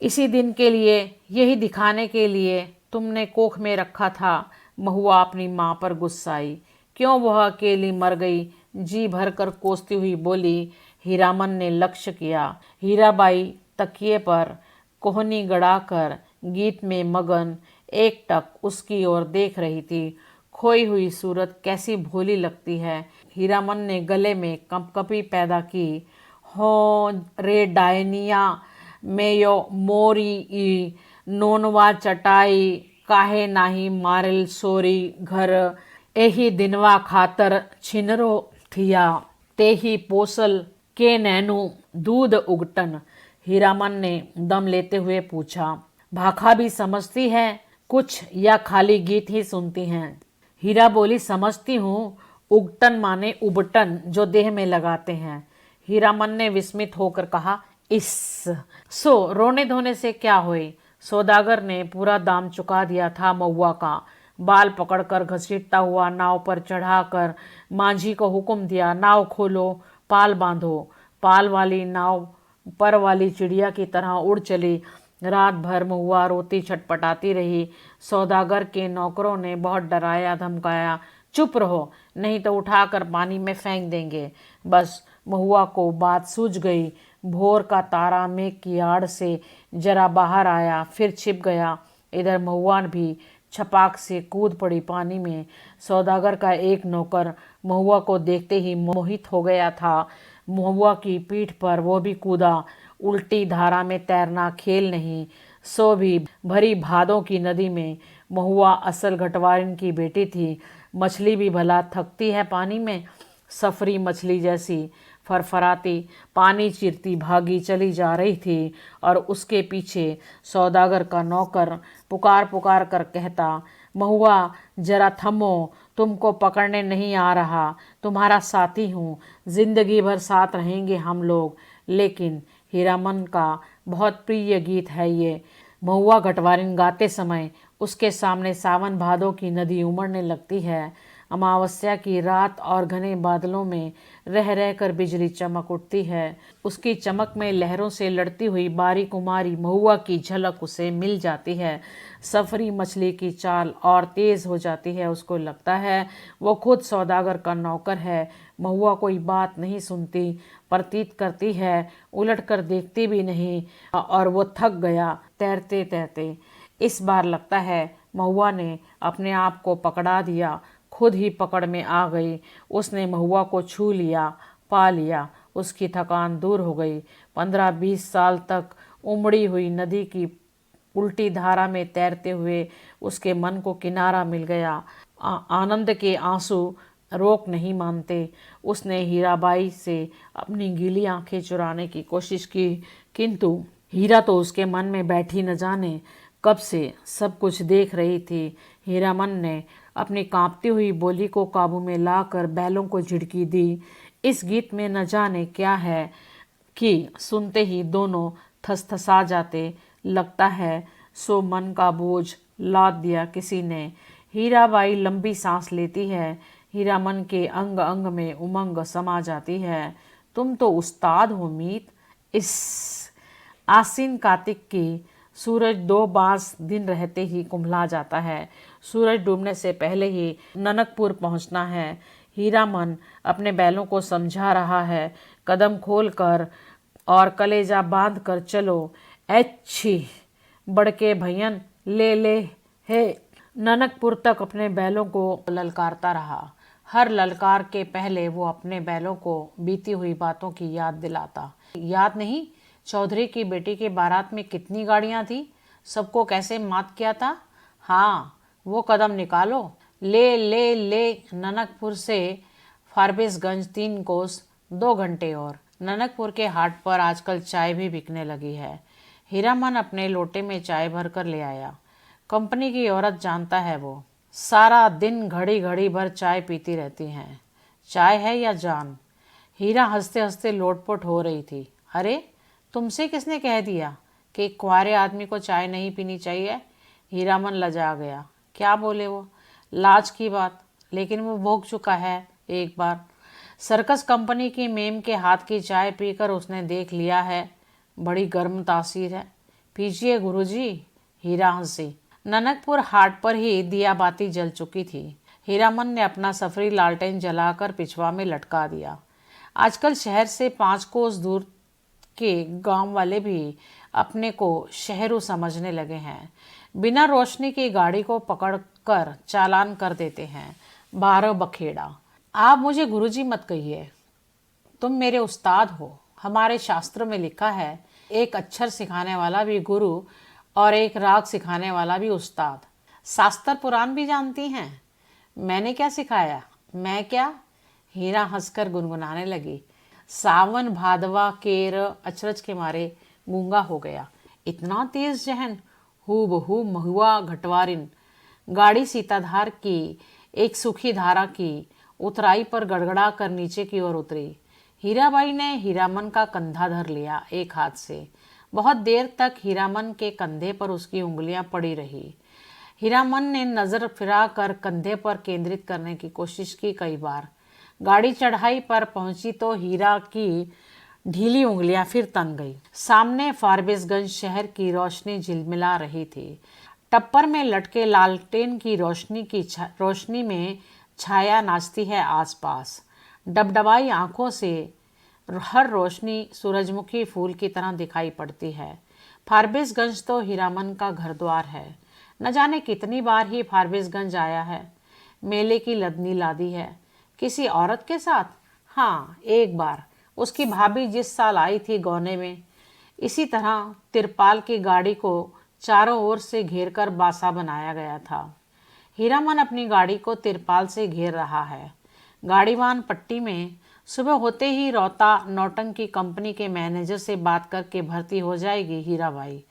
इसी दिन के लिए, यही दिखाने के लिए तुमने कोख में रखा था। महुआ अपनी माँ पर गुस्साई। क्यों वह अकेली मर गई, जी भर कर कोसती हुई बोली। हीरामन ने लक्ष्य किया। हीराबाई तकिए पर कोहनी गड़ाकर गीत में मगन एकटक उसकी ओर देख रही थी। खोई हुई सूरत कैसी भोली लगती है। हीरामन ने गले में कंपकपी पैदा की। हो रे डायनिया मेयो मोरी ई नोनवा चटाई, काहे नाही मारिल सोरी घर, एही दिनवा खातर छिनरो थिया, तेही पोसल के नैनु दूध उगटन। हीरामन ने दम लेते हुए पूछा, भाखा भी समझती है कुछ या खाली गीत ही सुनती हैं? हीरा बोली, समझती हूँ, उगटन माने उबटन जो देह में लगाते हैं। हीरामन ने विस्मित होकर कहा, इस सो रोने धोने से क्या हुई? सौदागर ने पूरा दाम चुका दिया था महुआ का। बाल पकड़कर घसीटता हुआ नाव पर चढ़ाकर मांझी को हुक्म दिया, नाव खोलो, पाल बांधो। पाल वाली नाव पर वाली चिड़िया की तरह उड़ चली। रात भर महुआ रोती छटपटाती रही। सौदागर के नौकरों ने बहुत डराया धमकाया, चुप रहो नहीं तो उठाकर पानी में फेंक देंगे। बस महुआ को बात सूझ गई। भोर का तारा मेघ की आड़ से जरा बाहर आया, फिर छिप गया। इधर महुआ भी छपाक से कूद पड़ी पानी में। सौदागर का एक नौकर महुआ को देखते ही मोहित हो गया था। महुआ की पीठ पर वो भी कूदा। उल्टी धारा में तैरना खेल नहीं, सो भी भरी भादों की नदी में। महुआ असल घटवारिन की बेटी थी। मछली भी भला थकती है पानी में? सफरी मछली जैसी फरफराती पानी चीरती भागी चली जा रही थी और उसके पीछे सौदागर का नौकर पुकार पुकार कर कहता, महुआ जरा थमो, तुमको पकड़ने नहीं आ रहा, तुम्हारा साथी हूँ, जिंदगी भर साथ रहेंगे हम लोग। लेकिन हीरामन का बहुत प्रिय गीत है ये। महुआ घटवारिन गाते समय उसके सामने सावन भादों की नदी उमड़ने लगती है। अमावस्या की रात और घने बादलों में रह रह कर बिजली चमक उठती है। उसकी चमक में लहरों से लड़ती हुई बारी कुमारी महुआ की झलक उसे मिल जाती है। सफरी मछली की चाल और तेज हो जाती है। उसको लगता है वो खुद सौदागर का नौकर है। महुआ कोई बात नहीं सुनती, प्रतीत करती है, उलट कर देखती भी नहीं, और वो थक गया तैरते तैरते। इस बार लगता है महुआ ने अपने आप को पकड़ा दिया, खुद ही पकड़ में आ गई। उसने महुआ को छू लिया, पा लिया, उसकी थकान दूर हो गई। 15-20 साल तक उमड़ी हुई नदी की उल्टी धारा में तैरते हुए उसके मन को किनारा मिल गया। आनंद के आंसू रोक नहीं मानते। उसने हीराबाई से अपनी गीली आंखें चुराने की कोशिश की, किंतु हीरा तो उसके मन में बैठी न जाने कब से सब कुछ देख रही थी। हीरामन ने अपनी कांपती हुई बोली को काबू में लाकर बैलों को झिड़की दी। इस गीत में न जाने क्या है कि सुनते ही दोनों थसथसा जाते। लगता है सो मन का बोझ लाद दिया किसी ने। हीराबाई लंबी सांस लेती है। हीरामन के अंग अंग में उमंग समा जाती है। तुम तो उस्ताद हो मीत। इस आसीन कार्तिक की सूरज 2 बास दिन रहते ही कुंभला जाता है। सूरज डूबने से पहले ही ननकपुर पहुंचना है। हीरामन अपने बैलों को समझा रहा है। कदम खोल कर और कलेजा बांध कर चलो। अच्छी बड़के भैयन ले ले है। ननकपुर तक अपने बैलों को ललकारता रहा। हर ललकार के पहले वो अपने बैलों को बीती हुई बातों की याद दिलाता। याद नहीं चौधरी की बेटी के बारात में कितनी गाड़ियां थी, सबको कैसे मात किया था। हाँ वो कदम निकालो। ले ले ले ननकपुर से फारबिसगंज 3 कोस 2 घंटे और। ननकपुर के हाट पर आजकल चाय भी बिकने लगी है। हीरामन अपने लोटे में चाय भर कर ले आया। कंपनी की औरत जानता है वो सारा दिन घड़ी घड़ी भर चाय पीती रहती हैं। चाय है या जान। हीरा हंसते हंसते लोटपोट हो रही थी। अरे तुमसे किसने कह दिया कि कुंवारे आदमी को चाय नहीं पीनी चाहिए। हीरामन लजा गया। क्या बोले वो। लाज की बात, लेकिन वो भोग चुका है एक बार। सर्कस कंपनी की मेम के हाथ की चाय पीकर उसने देख लिया है। बड़ी गर्म तासीर है। पीजिए गुरुजी। हीरा हंसी। ननकपुर हाट पर ही दिया बाती जल चुकी थी। हीरामन ने अपना सफरी लालटेन जलाकर पिछवा में लटका दिया। आजकल शहर से 5 कोस दूर के गांव वाले भी अपने को शहरों समझने लगे हैं। बिना रोशनी की गाड़ी को पकड़कर चालान कर देते हैं। 12 बखेड़ा। आप मुझे गुरुजी मत कहिए, तुम मेरे उस्ताद हो। हमारे शास्त्र में लिखा है एक अक्षर सिखाने वाला भी गुरु और एक राग सिखाने वाला भी उस्ताद। शास्त्र पुराण भी जानती हैं। मैंने क्या सिखाया। मैं क्या। हीरा हंसकर गुनगुनाने लगी। सावन भादवा केर अचरज के मारे गूंगा हो गया। इतना तेज जहन। हूबहू महुआ घटवारिन। गाड़ी सीताधार की एक सूखी धारा की उतराई पर गड़गड़ा कर नीचे की ओर उतरी। हीराबाई ने हीरामन का कंधा धर लिया एक हाथ से। बहुत देर तक हीरामन के कंधे पर उसकी उंगलियां पड़ी रही। हीरामन ने नजर फिरा कर कंधे पर केंद्रित करने की कोशिश की कई बार। गाड़ी चढ़ाई पर पहुंची तो हीरा की ढीली उंगलियां फिर तन गई। सामने फारबिसगंज शहर की रोशनी झिलमिला रही थी। टप्पर में लटके लालटेन की रोशनी में छाया नाचती है आसपास। डबडबाई आंखों से हर रोशनी सूरजमुखी फूल की तरह दिखाई पड़ती है। फारबिसगंज तो हीरामन का घर द्वार है। न जाने कितनी बार ही फारबिसगंज आया है। मेले की लदनी लादी है। किसी औरत के साथ। हाँ एक बार उसकी भाभी जिस साल आई थी गौने में। इसी तरह तिरपाल की गाड़ी को चारों ओर से घेरकर बासा बनाया गया था। हीरामन अपनी गाड़ी को तिरपाल से घेर रहा है। गाड़ीवान पट्टी में सुबह होते ही रोता नौटंकी कंपनी के मैनेजर से बात करके भर्ती हो जाएगी हीराबाई।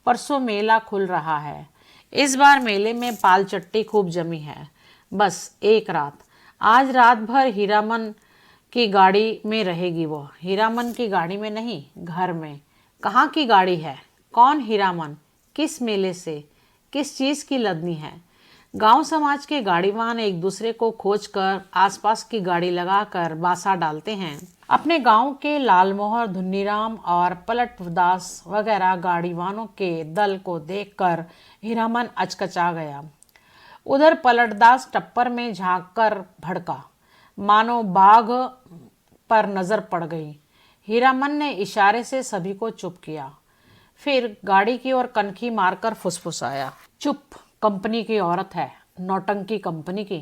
परसों मेला खुल रहा है। इस बार मेले में पाल चट्टी खूब जमी है। बस एक रात। आज रात भर हीरामन की गाड़ी में रहेगी वो। हीरामन की गाड़ी में नहीं, घर में। कहाँ की गाड़ी है। कौन हीरामन। किस मेले से, किस चीज़ की लदनी है। गांव समाज के गाड़ीवान एक दूसरे को खोजकर आसपास की गाड़ी लगाकर बासा डालते हैं। अपने गांव के लालमोहर, धुन्नीराम और पलटदास वगैरह गाड़ीवानों के दल को देखकर हीरामन अचकचा गया। उधर पलटदास टप्पर में झांककर भड़का, मानो बाघ पर नजर पड़ गई। हीरामन ने इशारे से सभी को चुप किया। फिर गाड़ी की ओर कनखी मारकर फुसफुसाया, चुप। कंपनी की औरत है। नौटंकी कंपनी की।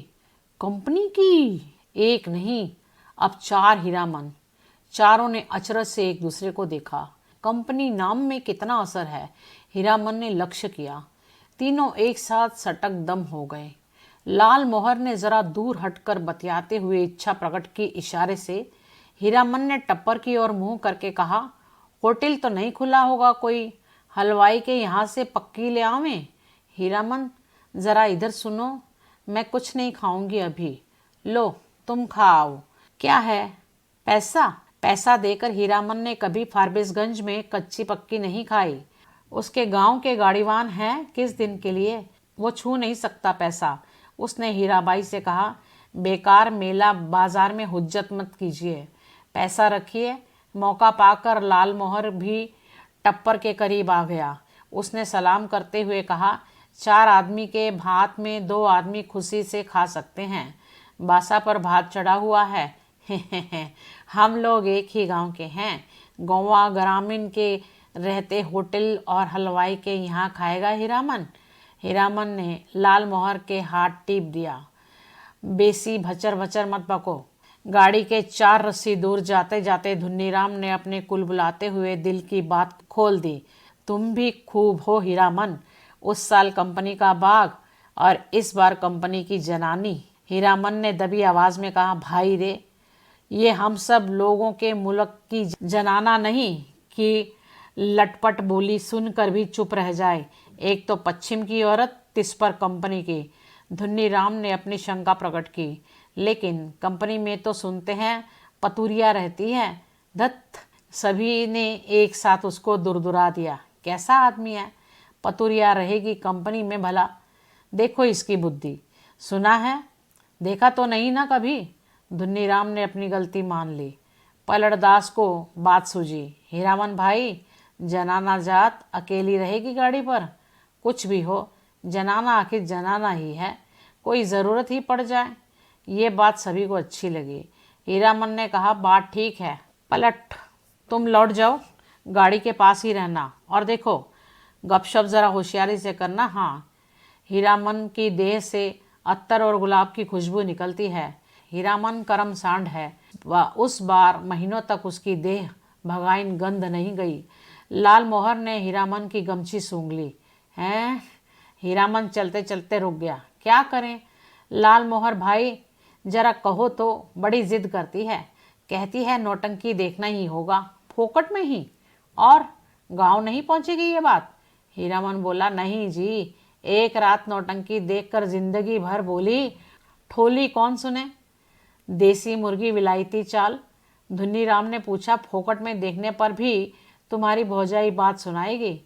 कंपनी की। एक नहीं, अब 4 हीरामन। चारों ने अचरज से एक दूसरे को देखा। कंपनी नाम में कितना असर है। हीरामन ने लक्ष्य किया। तीनों एक साथ सटक दम हो गए। लाल मोहर ने जरा दूर हटकर बतियाते हुए इच्छा प्रकट की इशारे से। हीरामन ने टप्पर की ओर मुंह करके कहा, होटल तो नहीं खुला होगा कोई। हलवाई के यहाँ से पक्की ले आवें। हीरामन, जरा इधर सुनो। मैं कुछ नहीं खाऊंगी अभी। लो तुम खाओ। क्या है? पैसा? पैसा देकर हीरामन ने कभी फारबिसगंज में कच्ची पक्की नहीं खाई। उसके गांव के गाड़ीवान हैं किस दिन के लिए, वो छू नहीं सकता पैसा। उसने हीराबाई से कहा, बेकार मेला बाजार में हुज्जत मत कीजिए, पैसा रखिए। मौका पाकर लाल मोहर भी टप्पर के करीब आ गया। उसने सलाम करते हुए कहा, 4 आदमी के भात में 2 आदमी खुशी से खा सकते हैं। बासा पर भात चढ़ा हुआ है। हम लोग एक ही गांव के हैं। गौवा ग्रामीण के रहते होटल और हलवाई के यहाँ खाएगा हीरामन? हीरामन ने लाल मोहर के हाथ टीप दिया। बेसी भचर भचर मत पको। गाड़ी के 4 रस्सी दूर जाते जाते धुन्नीराम ने अपने कुल बुलाते हुए दिल की बात खोल दी। तुम भी खूब हो हीरामन, उस साल कंपनी का बाग और इस बार कंपनी की जनानी। हीरामन ने दबी आवाज में कहा, भाई रे, ये हम सब लोगों के मुल्क की जनाना नहीं कि लटपट बोली सुनकर भी चुप रह जाए। एक तो पश्चिम की औरत, तिस पर कंपनी की। धुन्नीराम ने अपनी शंका प्रकट की। लेकिन कंपनी में तो सुनते हैं पतुरिया रहती है। धत, सभी ने एक साथ उसको दुरदुरा दिया। कैसा आदमी है? पतुरिया रहेगी कंपनी में भला? देखो इसकी बुद्धि। सुना है? देखा तो नहीं ना कभी। धुन्नीराम ने अपनी गलती मान ली। पलड़दास को बात सूझी। हीरामन भाई, जनाना जात अकेली रहेगी गाड़ी पर? कुछ भी हो, जनाना आखिर जनाना ही है, कोई ज़रूरत ही पड़ जाए। ये बात सभी को अच्छी लगी। हीरामन ने कहा, बात ठीक है, पलट तुम लौट जाओ, गाड़ी के पास ही रहना, और देखो गपशप ज़रा होशियारी से करना। हाँ। हीरामन की देह से अत्तर और गुलाब की खुशबू निकलती है। हीरामन करम सांड है, व उस बार महीनों तक उसकी देह भगाइन गंध नहीं गई। लाल मोहर ने हीरामन की गमछी सूंघ ली। हैं? हीरामन चलते चलते रुक गया। क्या करें? लाल मोहर भाई, जरा कहो तो, बड़ी जिद करती है। कहती है नौटंकी देखना ही होगा, फोकट में ही, और गांव नहीं पहुंचेगी ये बात। हीरामन बोला, नहीं जी, एक रात नौटंकी देखकर जिंदगी भर बोली ठोली कौन सुने। देसी मुर्गी विलायती चाल। धुन्नीराम ने पूछा, फोकट में देखने पर भी तुम्हारी भौजाई बात सुनाएगी?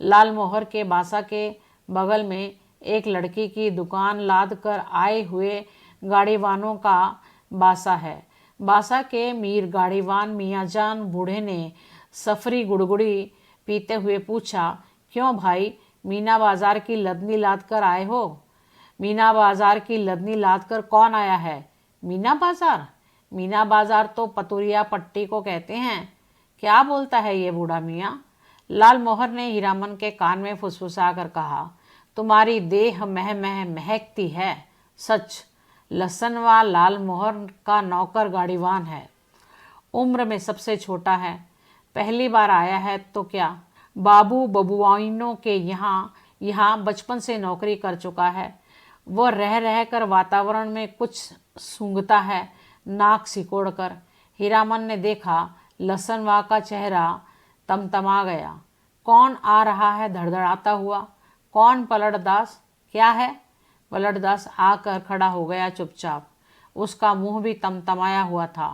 लाल मोहर के बासा के बगल में एक लड़की की दुकान लाद कर आए हुए गाड़ीवानों का बासा है। बासा के मीर गाड़ीवान मियाँजान बूढ़े ने सफरी गुड़गुड़ी पीते हुए पूछा, क्यों भाई, मीना बाजार की लदनी लाद कर आए हो? मीना बाजार की लदनी लाद कर कौन आया है? मीना बाजार? मीना बाजार तो पतुरिया पट्टी को कहते हैं। क्या बोलता है ये बूढ़ा मियाँ? लाल मोहर ने हीरामन के कान में फुसफुसा कर कहा, तुम्हारी देह मह मह महकती है। सच। लसनवा लाल मोहर का नौकर गाड़ीवान है, उम्र में सबसे छोटा है, पहली बार आया है तो क्या, बाबू बबुआइनों के यहाँ बचपन से नौकरी कर चुका है। वो रह रह कर वातावरण में कुछ सूंघता है, नाक सिकोड़ कर। हीरामन ने देखा, लसनवा का चेहरा तमतमा गया। कौन आ रहा है धड़धड़ाता हुआ? कौन? पलटदास। क्या है? पलटदास आकर खड़ा हो गया चुपचाप। उसका मुंह भी तमतमाया हुआ था।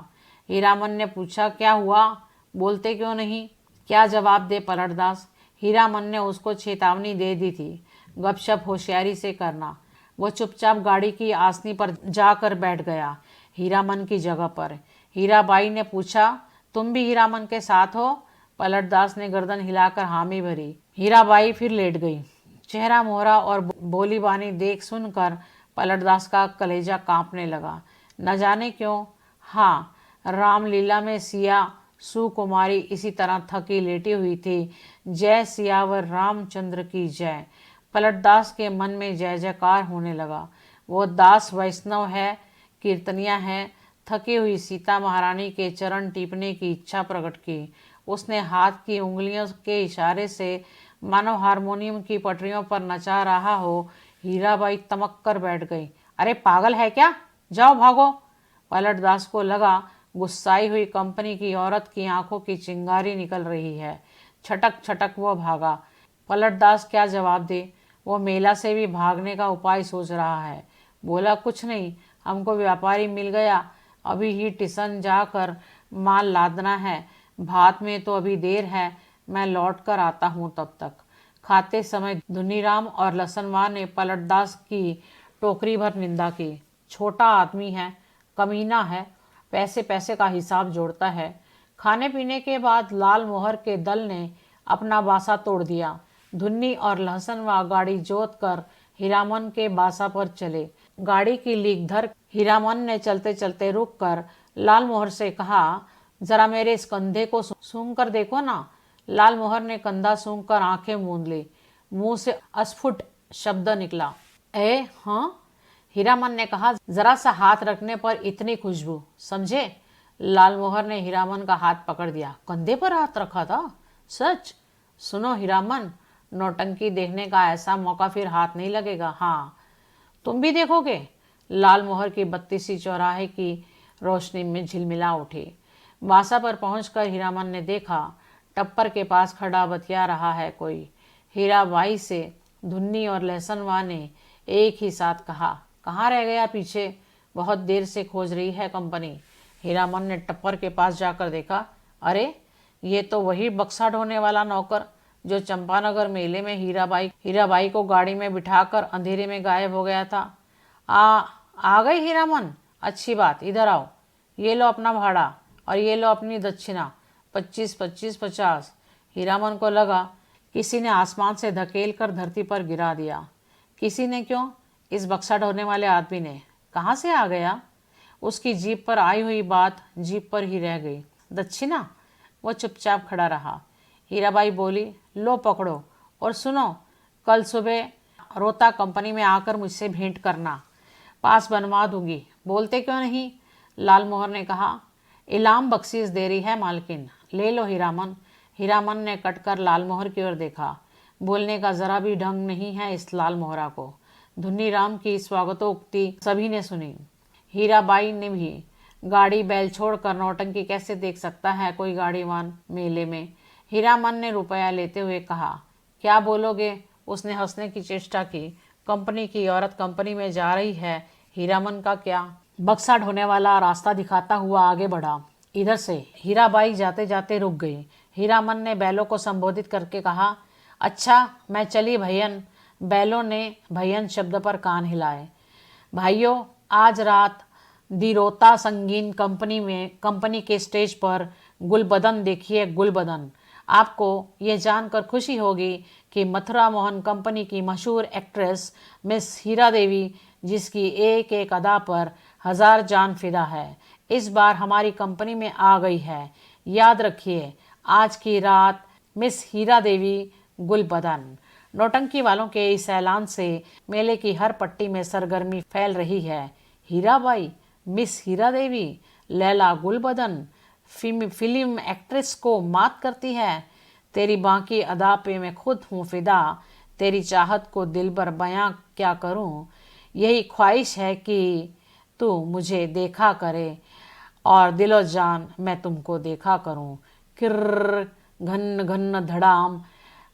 हीरामन ने पूछा, क्या हुआ, बोलते क्यों नहीं? क्या जवाब दे पलटदास? हीरामन ने उसको चेतावनी दे दी थी, गपशप होशियारी से करना। वो चुपचाप गाड़ी की आसनी पर जाकर बैठ गया, हीरामन की जगह पर। हीराबाई ने पूछा, तुम भी हीरामन के साथ हो? पलटदास ने गर्दन हिलाकर हामी भरी। हीराबाई फिर लेट गई। चेहरा मोहरा और बोली बानी देख सुनकर पलटदास का कलेजा कांपने लगा। न जाने क्यों, हाँ, रामलीला में सिया सुकुमारी इसी तरह थकी लेटी हुई थी। जय सियावर रामचंद्र की जय। पलटदास के मन में जय जयकार होने लगा। वो दास वैष्णव है, कीर्तनिया है। थकी हुई सीता महारानी के चरण टीपने की इच्छा प्रकट की। उसने हाथ की उंगलियों के इशारे से मानो हारमोनियम की पटरियों पर नचा रहा हो। हीराबाई तमक कर बैठ गई। अरे पागल है क्या, जाओ भागो। पलटदास को लगा गुस्साई हुई कंपनी की औरत की आंखों की चिंगारी निकल रही है। छटक छटक वो भागा। पलटदास क्या जवाब दे? वो मेला से भी भागने का उपाय सोच रहा है। बोला, कुछ नहीं, हमको व्यापारी मिल गया, अभी ही टिसन जाकर माल लादना है, भात में तो अभी देर है, मैं लौट कर आता हूँ तब तक। खाते समय धुनीराम और लसनवा ने पलटदास की टोकरी भर निंदा की। छोटा आदमी है, कमीना है, पैसे पैसे का हिसाब जोड़ता है। खाने पीने के बाद लाल मोहर के दल ने अपना बासा तोड़ दिया। धुन्नी और लहसनवा गाड़ी जोत कर हीरामन के बासा पर चले। गाड़ी की लीक धर हीरामन ने चलते चलते रुक कर लाल मोहर से कहा, जरा मेरे इस कंधे को सूंघ कर देखो ना। लाल मोहर ने कंधा सूंघ कर आंखें मूंद ली। मुंह से अस्फुट शब्द निकला, ए हाँ। हीरामन ने कहा, जरा सा हाथ रखने पर इतनी खुशबू, समझे। लाल मोहर ने हीरामन का हाथ पकड़ दिया। कंधे पर हाथ रखा था? सच? सुनो हीरामन, नौटंकी देखने का ऐसा मौका फिर हाथ नहीं लगेगा। हाँ, तुम भी देखोगे? लाल मोहर की बत्ती सी चौराहे की रोशनी में झिलमिला उठी। बासा पर पहुंचकर हीरामन ने देखा, टप्पर के पास खड़ा बतिया रहा है कोई। हीराबाई से धुन्नी और लहसनवा ने एक ही साथ कहा, कहाँ रह गया पीछे, बहुत देर से खोज रही है कंपनी। हीरामन ने टप्पर के पास जाकर देखा, अरे ये तो वही बक्सा ढोने वाला नौकर जो चंपानगर मेले में हीराबाई को गाड़ी में बिठाकर अंधेरे में गायब हो गया था। आ गई हीरामन, अच्छी बात, इधर आओ। ये लो अपना भाड़ा और ये लो अपनी दक्षिणा, 25 25 50। हीरामन को लगा किसी ने आसमान से धकेल कर धरती पर गिरा दिया। किसी ने क्यों? इस बक्सा ढोने वाले आदमी ने। कहाँ से आ गया? उसकी जीप पर आई हुई बात जीप पर ही रह गई। दक्षिणा? वो चुपचाप खड़ा रहा। हीराबाई बोली, लो पकड़ो, और सुनो, कल सुबह रोता कंपनी में आकर मुझसे भेंट करना, पास बनवा दूंगी। बोलते क्यों नहीं? लाल मोहर ने कहा, इलाम बख्शीश दे रही है मालकिन, ले लो हीरामन। हीरामन ने कटकर लाल मोहर की ओर देखा। बोलने का जरा भी ढंग नहीं है इस लाल मोहरा को। धुन्नीराम की स्वागतोक्ति सभी ने सुनी। हीराबाई ने भी। गाड़ी बैल छोड़कर नौटंकी कैसे देख सकता है कोई गाड़ीवान मेले में। हीरामन ने रुपया लेते हुए कहा, क्या बोलोगे? उसने हंसने की चेष्टा की। कंपनी की औरत कंपनी में जा रही है, हीरामन का क्या? बक्सा ढोने वाला रास्ता दिखाता हुआ आगे बढ़ा। इधर से। हीराबाई जाते जाते रुक गई। हीरामन ने बैलों को संबोधित करके कहा, अच्छा मैं चली भैयन। बैलों ने भैयन शब्द पर कान हिलाए। भाइयों, आज रात दिरोता संगीन कंपनी के स्टेज पर गुलबदन देखिए, गुलबदन। आपको ये जानकर खुशी होगी कि मथुरा मोहन कंपनी की मशहूर एक्ट्रेस मिस हीरा देवी, जिसकी एक एक अदा पर 1000 जान फिदा है, इस बार हमारी कंपनी में आ गई है। याद रखिए, आज की रात मिस हीरा देवी, गुलबदन। नौटंकी वालों के इस ऐलान से मेले की हर पट्टी में सरगर्मी फैल रही है। हीराबाई, मिस हीरा देवी, लैला गुलबदन फिल्म एक्ट्रेस को मात करती है। तेरी बाकी अदा पे मैं खुद हूँ फिदा, तेरी चाहत को दिल भर बयां क्या करूँ। यही ख्वाहिश है कि तू मुझे देखा करे और दिलो जान मैं तुमको देखा करूँ। किर्र, घन घन धड़ाम।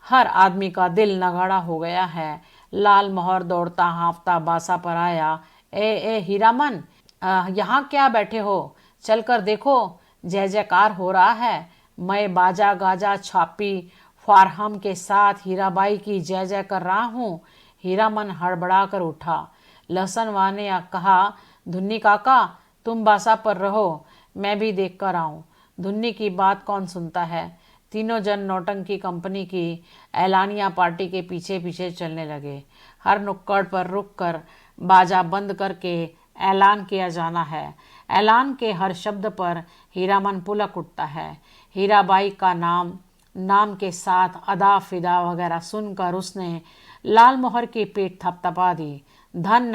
हर आदमी का दिल नगाड़ा हो गया है। लाल मोहर दौड़ता हाँफता बासा पर आया। ए हीरामन, यहाँ क्या बैठे हो? चलकर देखो, जय जयकार हो रहा है। मैं बाजा गाजा छापी फारहम के साथ हीराबाई की जय जय कर रहा हूँ। हीरामन हड़बड़ा कर उठा। लहसनवा ने कहा, धुन्नी काका, तुम बासा पर रहो, मैं भी देख कर आऊँ। धुन्नी की बात कौन सुनता है। तीनों जन नौटंकी कंपनी की ऐलानिया पार्टी के पीछे पीछे चलने लगे। हर नुक्कड़ पर रुककर बाजा बंद करके ऐलान किया जाना है। ऐलान के हर शब्द पर हीरामन पुलक उठता है। हीराबाई का नाम के साथ अदा फिदा वगैरह सुनकर उसने लाल मोहर की पीठ थपथपा दी। धन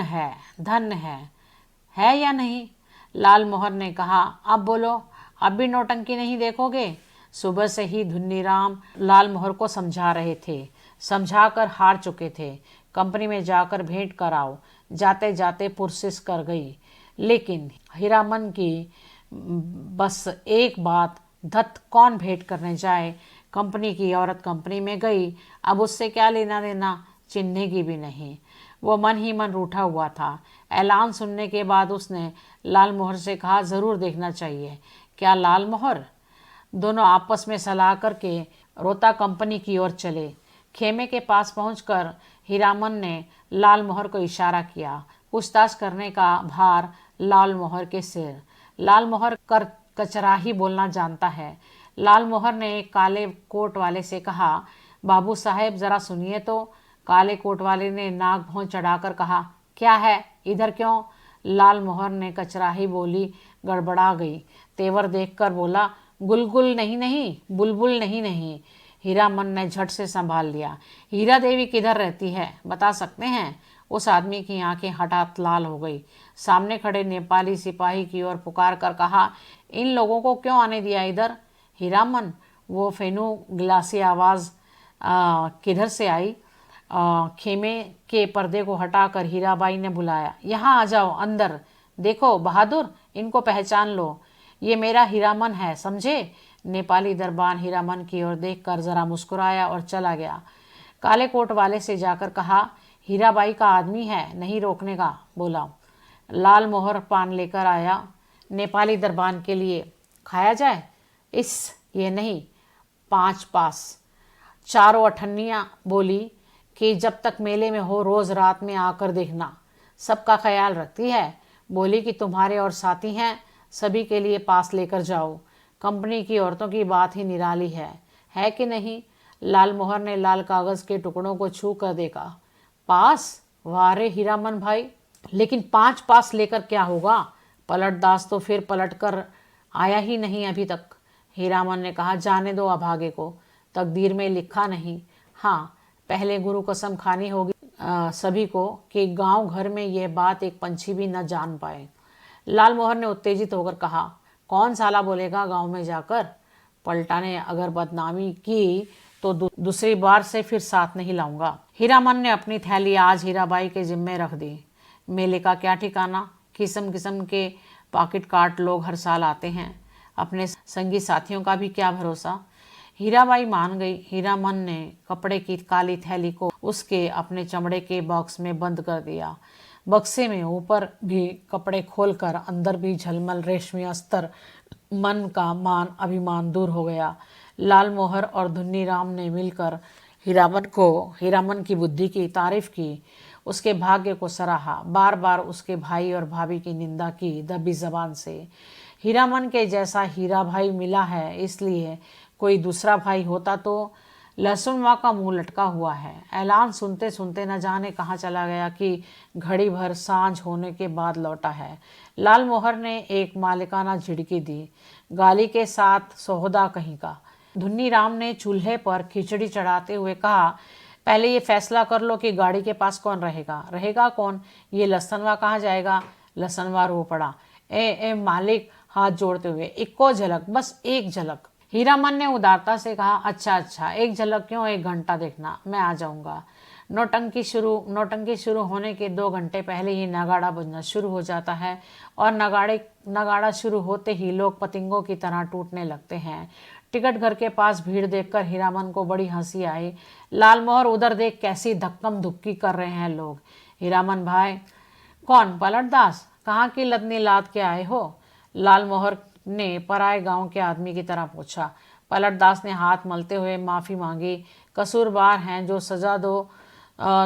है या नहीं? लाल मोहर ने कहा, अब बोलो, अब भी नौटंकी नहीं देखोगे? सुबह से ही धुन्नीराम लाल मोहर को समझा रहे थे, समझाकर हार चुके थे। कंपनी में जाकर भेंट कराओ, जाते जाते पुरसिस कर गई। लेकिन हीरामन की बस एक बात, धत कौन भेंट करने जाए। कंपनी की औरत कंपनी में गई, अब उससे क्या लेना देना, चिन्हेगी भी नहीं। वो मन ही मन रूठा हुआ था। ऐलान सुनने के बाद उसने लाल मोहर से कहा, ज़रूर देखना चाहिए। क्या लाल मोहर? दोनों आपस में सलाह करके रोता कंपनी की ओर चले। खेमे के पास पहुंचकर हीरामन ने लाल मोहर को इशारा किया। पूछताछ करने का भार लाल मोहर के सिर। लाल मोहर कर कचरा ही बोलना जानता है। लाल मोहर ने एक काले कोट वाले से कहा, बाबू साहेब ज़रा सुनिए तो। काले कोट वाले ने नाक भौं चढ़ाकर कहा, क्या है, इधर क्यों? लाल मोहर ने कचराही बोली गड़बड़ा गई। तेवर देखकर बोला, गुलगुल नहीं नहीं, बुलबुल नहीं नहीं। हीरामन ने झट से संभाल लिया। हीरा देवी किधर रहती है, बता सकते हैं? उस आदमी की आंखें हठात लाल हो गई। सामने खड़े नेपाली सिपाही की ओर पुकार कर कहा, इन लोगों को क्यों आने दिया इधर? हीरामन, वो फेनू गिलासी आवाज़ किधर से आई? खेमे के पर्दे को हटाकर हीराबाई ने बुलाया, यहाँ आ जाओ अंदर। देखो बहादुर, इनको पहचान लो, ये मेरा हीरामन है, समझे? नेपाली दरबान हीरामन की ओर देखकर जरा मुस्कुराया और चला गया। काले कोट वाले से जाकर कहा, हीराबाई का आदमी है, नहीं रोकने का, बोला। लाल मोहर पान लेकर आया। नेपाली दरबान के लिए खाया जाए? ये नहीं, 5 पास। चारों अठन्नियाँ बोली कि जब तक मेले में हो रोज़ रात में आकर देखना, सबका ख्याल रखती है। बोली कि तुम्हारे और साथी हैं, सभी के लिए पास लेकर जाओ। कंपनी की औरतों की बात ही निराली है कि नहीं? लाल मोहर ने लाल कागज़ के टुकड़ों को छू कर देखा। पास? वारे हीरामन भाई, लेकिन 5 पास लेकर क्या होगा? पलटदास तो फिर पलट कर आया ही नहीं अभी तक। हीरामन ने कहा, जाने दो अभागे को, तकदीर में लिखा नहीं। हाँ, पहले गुरु कसम खानी होगी सभी को कि गांव घर में यह बात एक पंछी भी न जान पाए। लाल मोहर ने उत्तेजित होकर कहा, कौन साला बोलेगा गांव में जाकर? पलटा ने अगर बदनामी की तो दूसरी बार से फिर साथ नहीं लाऊंगा। हीरामन ने अपनी थैली आज हीराबाई के जिम्मे रख दी। मेले का क्या ठिकाना, किस्म किस्म के पॉकेट काट लोग हर साल आते हैं, अपने संगी साथियों का भी क्या भरोसा। हीराबाई मान गई। हीरामन ने कपड़े की काली थैली को उसके अपने चमड़े के बॉक्स में बंद कर दिया। बक्से में ऊपर भी कपड़े खोलकर अंदर भी झलमल रेशमी अस्तर। मन का मान अभिमान दूर हो गया। लाल मोहर और धुन्नी राम ने मिलकर हीरामन की बुद्धि की तारीफ की, उसके भाग्य को सराहा, बार बार उसके भाई और भाभी की निंदा की दबी जबान से। हीरामन के जैसा हीरा भाई मिला है, इसलिए कोई दूसरा भाई होता तो। लहसुन माँ का मुंह लटका हुआ है। ऐलान सुनते सुनते न जाने कहाँ चला गया कि घड़ी भर सांझ होने के बाद लौटा है। लाल मोहर ने एक मालिकाना झिड़की दी, गाली के साथ सौदा कहीं का। धुन्नी राम ने चूल्हे पर खिचड़ी चढ़ाते हुए कहा, पहले ये फैसला कर लो कि गाड़ी के पास कौन रहेगा कौन? ये लहसनवा कहाँ जाएगा? लहसनवा रो पड़ा, ए मालिक, हाथ जोड़ते हुए, इक्को झलक, बस एक झलक। हीरामन ने उदारता से कहा, अच्छा, एक झलक क्यों, 1 घंटा देखना, मैं आ जाऊंगा। नौटंकी शुरू होने के 2 घंटे पहले ही नगाड़ा बजना शुरू हो जाता है और नगाड़ा शुरू होते ही लोग पतंगों की तरह टूटने लगते हैं। टिकट घर के पास भीड़ देखकर हीरामन को बड़ी हंसी आई। लाल मोहर, उधर देख कैसी धक्कम धुक्की कर रहे हैं लोग। हीरामन भाई, कौन? पलटदास, कहाँ की लदनी लाद के आए हो? लाल मोहर ने पराए गांव के आदमी की तरह पूछा। पलटदास ने हाथ मलते हुए माफ़ी मांगी। कसूरवार हैं, जो सजा दो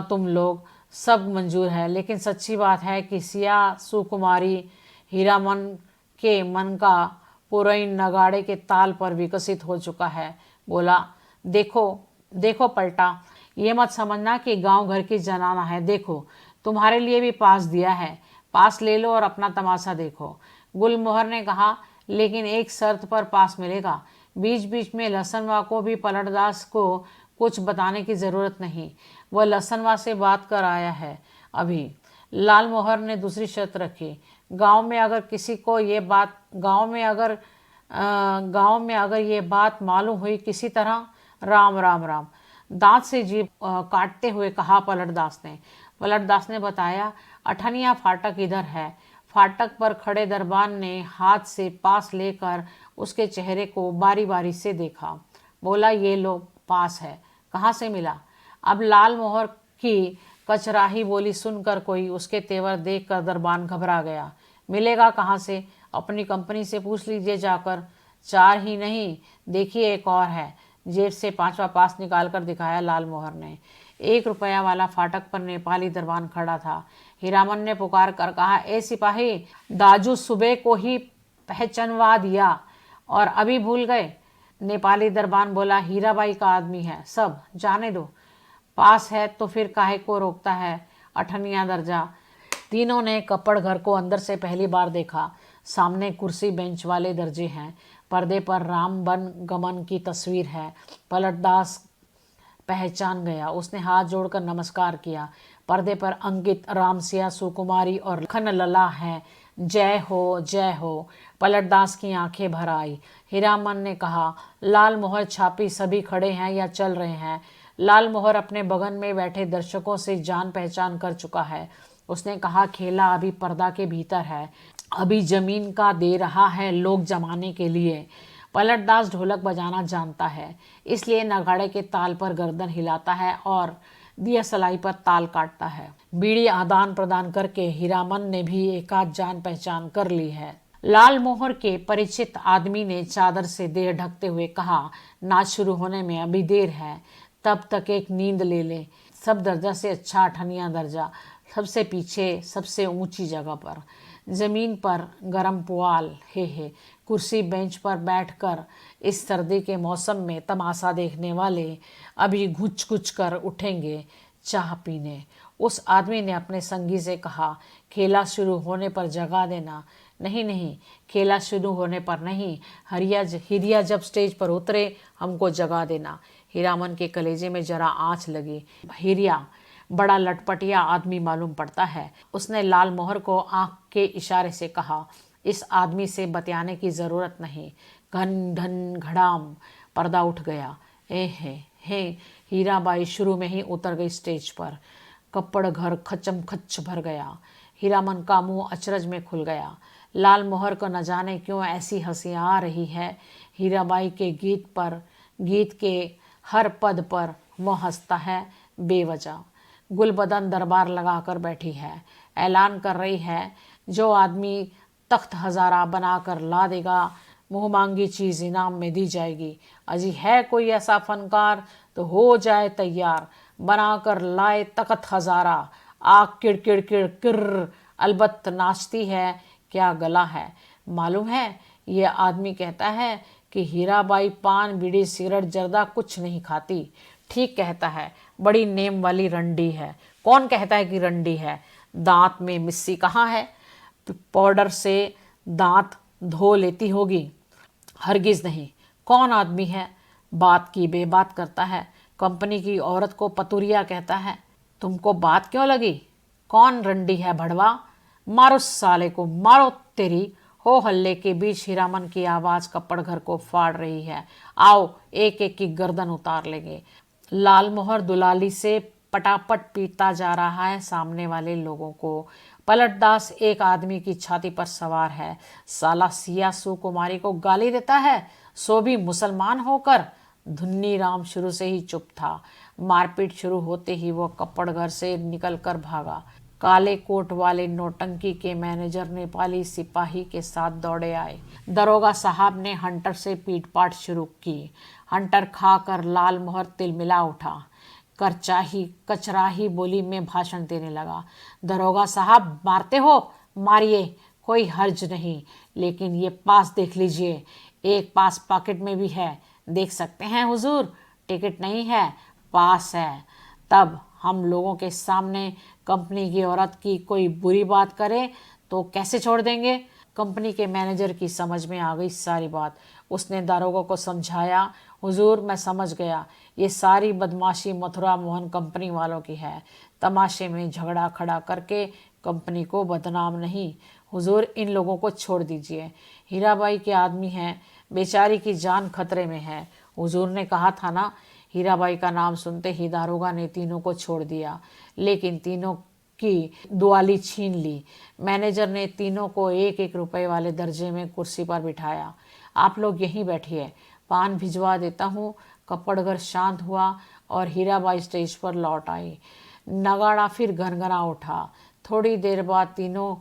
तुम लोग, सब मंजूर है, लेकिन सच्ची बात है कि सिया सुकुमारी हीरामन के मन का पुरैन नगाड़े के ताल पर विकसित हो चुका है। बोला, देखो पलटा, ये मत समझना कि गांव घर की जनाना है। देखो, तुम्हारे लिए भी पास दिया है, पास ले लो और अपना तमाशा देखो। गुलमोहर ने कहा, लेकिन एक शर्त पर पास मिलेगा। बीच बीच में लहसनवा को भी पलटदास को कुछ बताने की ज़रूरत नहीं, वह लहसनवा से बात कर आया है अभी। लाल मोहर ने दूसरी शर्त रखी, गांव में अगर ये बात मालूम हुई किसी तरह, राम राम राम। दांत से जीभ काटते हुए कहा पलटदास ने बताया, अठनिया फाटक इधर है। फाटक पर खड़े दरबान ने हाथ से पास लेकर उसके चेहरे को बारी बारी से देखा। बोला, ये लो पास है। कहाँ से मिला? अब लाल मोहर की कचराही बोली सुनकर कोई उसके तेवर देखकर दरबान घबरा गया। मिलेगा कहाँ से? अपनी कंपनी से पूछ लीजिए जाकर। 4 ही नहीं, देखिए एक और है। जेब से 5वां पास निकालकर दिखाया लाल मोहर ने। 1 रुपया वाला फाटक पर नेपाली दरबान खड़ा था। हीरामन ने पुकार कर कहा, ए सिपाही, दाजू सुबह को ही पहचानवा दिया और अभी भूल गए? नेपाली दरबान बोला, हीराबाई का आदमी है, सब जाने दो। पास है तो फिर काहे को रोकता है? 8वां दर्जा। तीनों ने कपड़ घर को अंदर से पहली बार देखा। सामने कुर्सी बेंच वाले दर्जे हैं। पर्दे पर राम बन गमन की तस्वीर है। पलटदास पहचान गया। उसने हाथ जोड़कर नमस्कार किया। पर्दे पर अंकित रामसिया, सुकुमारी और लखन लला हैं। जय हो, जय हो। पलटदास की आंखें भर आई। हीरामन ने कहा, लाल मोहर छापी सभी खड़े हैं या चल रहे हैं? लाल मोहर अपने बगन में बैठे दर्शकों से जान पहचान कर चुका है। उसने कहा, खेला अभी पर्दा के भीतर है, अभी जमीन का दे रहा है लोग जमाने के लिए। पलटदास ढोलक बजाना जानता है, इसलिए नगाड़े के ताल पर गर्दन हिलाता है और दिया सलाई पर ताल काटता है। बीड़ी आदान प्रदान करके हीरामन ने भी एकाध जान पहचान कर ली है। लाल मोहर के परिचित आदमी ने चादर से देह ढकते हुए कहा, नाच शुरू होने में अभी देर है, तब तक एक नींद ले ले। सब दर्जा से अच्छा 8वां दर्जा, सबसे पीछे सबसे ऊंची जगह पर, जमीन पर गरम पुआल, हे कुर्सी बेंच पर बैठकर इस सर्दी के मौसम में तमाशा देखने वाले अभी घुच घुच कर उठेंगे चाह पीने। उस आदमी ने अपने संगी से कहा, खेला शुरू होने पर जगा देना। नहीं नहीं, खेला शुरू होने पर नहीं, हिरिया जब स्टेज पर उतरे हमको जगा देना। हीरामन के कलेजे में जरा आँच लगी। हिरिया बड़ा लटपटिया आदमी मालूम पड़ता है। उसने लाल मोहर को आंख के इशारे से कहा, इस आदमी से बतियाने की जरूरत नहीं। घन घन घड़ाम पर्दा उठ गया। हे हीराबाई शुरू में ही उतर गई स्टेज पर। कपड़ घर खचम खच भर गया। हीरामन का मुंह अचरज में खुल गया। लाल मोहर को न जाने क्यों ऐसी हंसी आ रही है। हीराबाई के गीत के हर पद पर वह हंसता है बेवजह। गुलबदन दरबार लगाकर बैठी है, ऐलान कर रही है, जो आदमी तख्त हजारा बनाकर ला देगा, मुँह मांगी चीज़ इनाम में दी जाएगी। अजी है कोई ऐसा फनकार तो हो जाए तैयार, बनाकर लाए तख्त हजारा। आग किड़ किड़ किड़ किर, अलबत्त नाचती है, क्या गला है। मालूम है, ये आदमी कहता है कि हीराबाई पान बीड़ी सिगरेट जर्दा कुछ नहीं खाती। ठीक कहता है, बड़ी नेम वाली रंडी है। कौन कहता है कि रंडी है? दांत में मिस्सी कहाँ है? पाउडर से दांत धो लेती होगी। हरगिज नहीं। कौन आदमी है? बात की बेबात करता है। कंपनी की औरत को पतुरिया कहता है। तुमको बात क्यों लगी? कौन रंडी है भड़वा? मारो साले को, मारो तेरी। हो हल्ले के बीच हीरामन की आवाज कपड़ घर को फाड़ रही है। आओ, एक एक की गर्दन उतार लेंगे। लाल मोहर दुलाली से पटापट पीटता जा रहा है सामने वाले लोगों को। पलटदास एक आदमी की छाती पर सवार है। साला सिया सुकुमारी को गाली देता है, सो भी मुसलमान होकर। धुन्नी राम शुरू से ही चुप था। मारपीट शुरू होते ही वो कपड़ घर से निकलकर भागा। काले कोट वाले नौटंकी के मैनेजर नेपाली सिपाही के साथ दौड़े आए। दरोगा साहब ने हंटर से पीटपाट शुरू की। हंटर खाकर लाल मोहर तिलमिला उठा। कचराही बोली में भाषण देने लगा। दरोगा साहब, मारते हो, मारिए, कोई हर्ज नहीं, लेकिन ये पास देख लीजिए। एक पास पॉकेट में भी है, देख सकते हैं हुजूर। टिकट नहीं है, पास है। तब हम लोगों के सामने कंपनी की औरत की कोई बुरी बात करे तो कैसे छोड़ देंगे? कंपनी के मैनेजर की समझ में आ गई सारी बात। उसने दारोगा को समझाया, हुजूर मैं समझ गया, ये सारी बदमाशी मथुरा मोहन कंपनी वालों की है। तमाशे में झगड़ा खड़ा करके कंपनी को बदनाम नहीं। हुजूर इन लोगों को छोड़ दीजिए, हीराबाई के आदमी हैं, बेचारी की जान खतरे में है। हुजूर ने कहा था ना। हीराबाई का नाम सुनते ही दारोगा ने तीनों को छोड़ दिया, लेकिन तीनों की दुआली छीन ली। मैनेजर ने तीनों को 1-1 रुपए वाले दर्जे में कुर्सी पर बिठाया। आप लोग यहीं बैठिए, पान भिजवा देता हूँ। कपड़घर शांत हुआ और हीराबाई स्टेज पर लौट आई। नगाड़ा फिर घनघना उठा। थोड़ी देर बाद तीनों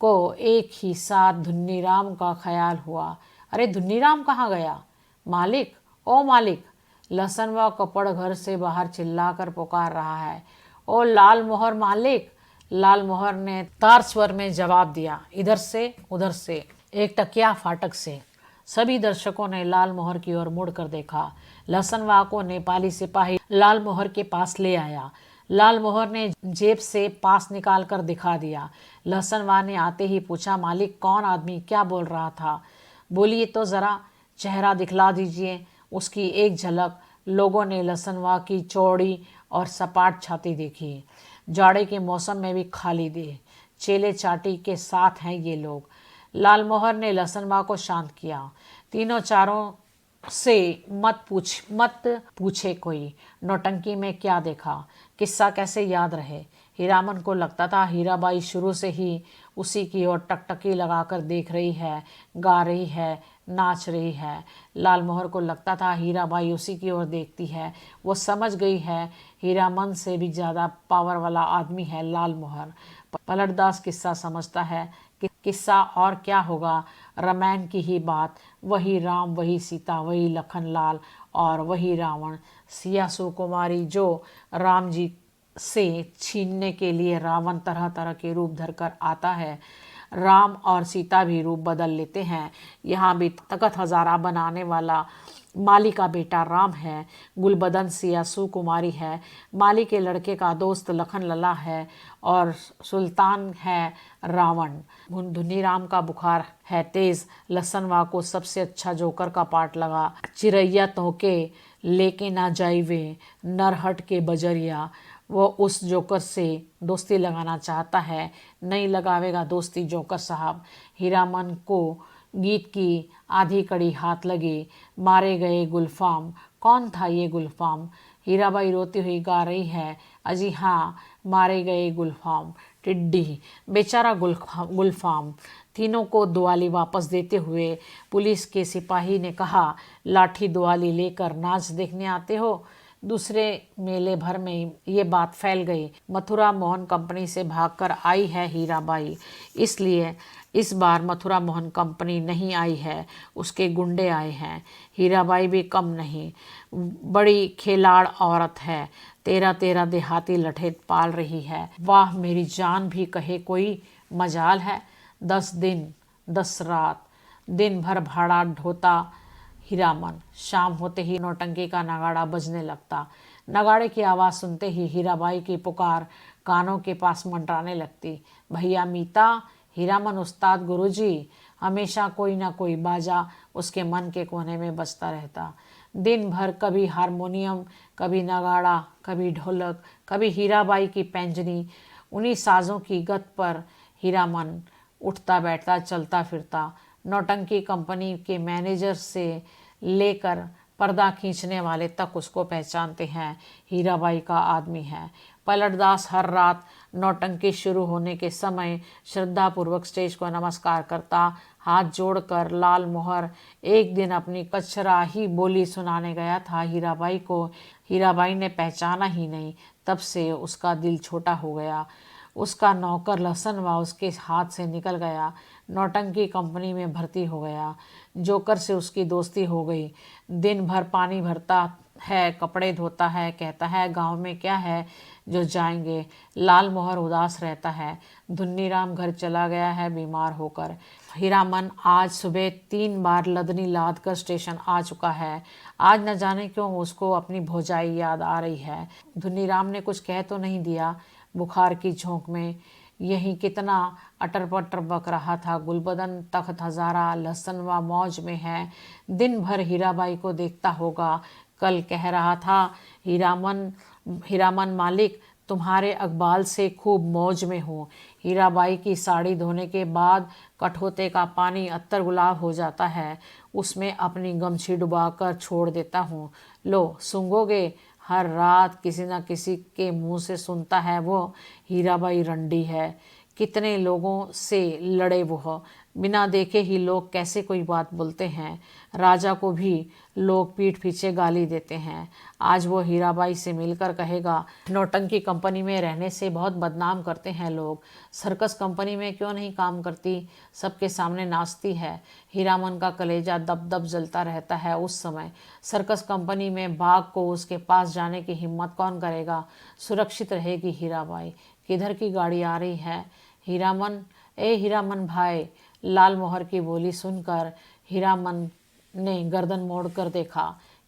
को एक ही साथ धुन्नीराम का ख्याल हुआ। अरे धुन्नीराम कहाँ गया? मालिक, ओ मालिक! लहसन व कपड़ घर से बाहर चिल्लाकर पुकार रहा है। ओ लाल मोहर मालिक! लाल मोहर ने तार स्वर में जवाब दिया। इधर से उधर से, एक टकिया फाटक से। सभी दर्शकों ने लाल मोहर की ओर मुड़कर देखा। लहसनवा को नेपाली सिपाही लाल मोहर के पास ले आया। लाल मोहर ने जेब से पास निकाल कर दिखा दिया। लहसनवा ने आते ही पूछा, मालिक कौन आदमी क्या बोल रहा था? बोलिए तो जरा, चेहरा दिखला दीजिए। उसकी एक झलक लोगों ने लहसनवा की चौड़ी और सपाट छाती देखी। जाड़े के मौसम में भी खाली दे, चेले चाटी के साथ हैं ये लोग। लाल मोहर ने लहसनवा को शांत किया। तीनों चारों से मत पूछे कोई, नौटंकी में क्या देखा, किस्सा कैसे याद रहे। हीरामन को लगता था हीराबाई शुरू से ही उसी की ओर टकटकी लगाकर देख रही है, गा रही है, नाच रही है। लाल मोहर को लगता था हीराबाई उसी की ओर देखती है। वो समझ गई है हीरामन से भी ज़्यादा पावर वाला आदमी है लाल मोहर। पलटदास किस्सा समझता है कि किस्सा और क्या होगा, रामायण की ही बात। वही राम, वही सीता, वही लखनलाल और वही रावण। सिया सुकुमारी जो राम जी से छीनने के लिए रावण तरह तरह के रूप धरकर आता है। राम और सीता भी रूप बदल लेते हैं। यहाँ भी तखत हजारा बनाने वाला माली का बेटा राम है, गुलबदन सिया सुकुमारी है, माली के लड़के का दोस्त लखन लला है और सुल्तान है रावण। धुनीराम का बुखार है तेज। लहसनवा को सबसे अच्छा जोकर का पार्ट लगा। चिरैया तोके लेके ना जाइवे, नरहट के बजरिया। वो उस जोकर से दोस्ती लगाना चाहता है। नहीं लगावेगा दोस्ती जोकर साहब। हीरामन को गीत की आधी कड़ी हाथ लगी। मारे गए गुलफाम। कौन था ये गुलफाम? हीराबाई रोती हुई गा रही है। अजी हाँ, मारे गए गुलफाम, टिड्डी बेचारा गुलफाम। तीनों को दुआली वापस देते हुए पुलिस के सिपाही ने कहा, लाठी दुआली लेकर नाच देखने आते हो? दूसरे मेले भर में ये बात फैल गई। मथुरा मोहन कंपनी से भागकर आई है हीराबाई, इसलिए इस बार मथुरा मोहन कंपनी नहीं आई है, उसके गुंडे आए हैं। हीराबाई भी कम नहीं, बड़ी खिलाड़ औरत है। 13 देहाती लठे पाल रही है। वाह मेरी जान भी कहे कोई मजाल है। 10 दिन 10 रात दिन भर भाड़ा ढोता हीरामन। शाम होते ही नौटंकी का नगाड़ा बजने लगता। नगाड़े की आवाज़ सुनते ही हीराबाई की पुकार कानों के पास मंडराने लगती। भैया मीता, हीरामन उस्ताद गुरुजी। हमेशा कोई ना कोई बाजा उसके मन के कोने में बजता रहता। दिन भर कभी हारमोनियम, कभी नगाड़ा, कभी ढोलक, कभी हीराबाई की पैंजनी। उन्हीं साजों की गत पर हीरामन उठता बैठता, चलता फिरता। नौटंकी कंपनी के मैनेजर से लेकर पर्दा खींचने वाले तक उसको पहचानते हैं, हीराबाई का आदमी है। पलटदास हर रात नौटंकी शुरू होने के समय श्रद्धापूर्वक स्टेज को नमस्कार करता। हाथ जोड़कर लाल मोहर एक दिन अपनी कचराही बोली सुनाने गया था हीराबाई को। हीराबाई ने पहचाना ही नहीं। तब से उसका दिल छोटा हो गया। उसका नौकर लहसनवा उसके हाथ से निकल गया। नौटंकी कंपनी में भर्ती हो गया। जोकर से उसकी दोस्ती हो गई। दिन भर पानी भरता है, कपड़े धोता है, कहता है गांव में क्या है जो जाएंगे। लाल मोहर उदास रहता है। धुन्नीराम घर चला गया है बीमार होकर। हीरामन आज सुबह 3 बार लदनी लाद कर स्टेशन आ चुका है। आज न जाने क्यों उसको अपनी भौजाई याद आ रही है। धुन्नीराम ने कुछ कह तो नहीं दिया। बुखार की झोंक में यही कितना अटर पटर बक रहा था। गुलबदन तख्त हजारा लहसनवा मौज में है। दिन भर हीराबाई को देखता होगा। कल कह रहा था, हीरामन मालिक तुम्हारे अकबाल से खूब मौज में हूँ। हीराबाई की साड़ी धोने के बाद कठोते का पानी अत्तर गुलाब हो जाता है, उसमें अपनी गमछी डुबाकर छोड़ देता हूँ। लो सूंघोगे? हर रात किसी न किसी के मुंह से सुनता है वो हीराबाई रंडी है। कितने लोगों से लड़े वो, बिना देखे ही लोग कैसे कोई बात बोलते हैं। राजा को भी लोग पीठ पीछे गाली देते हैं। आज वो हीराबाई से मिलकर कहेगा, नौटंकी कंपनी में रहने से बहुत बदनाम करते हैं लोग। सर्कस कंपनी में क्यों नहीं काम करती, सबके सामने नाचती है। हीरामन का कलेजा दब दब जलता रहता है। उस समय सर्कस कंपनी में बाघ को उसके पास जाने की हिम्मत कौन करेगा। सुरक्षित रहेगी हीराबाई। किधर की गाड़ी आ रही है? हीरामन, ए हीरामन भाई। लाल मोहर की बोली सुनकर हीरामन ने गर्दन मोड़कर देखा।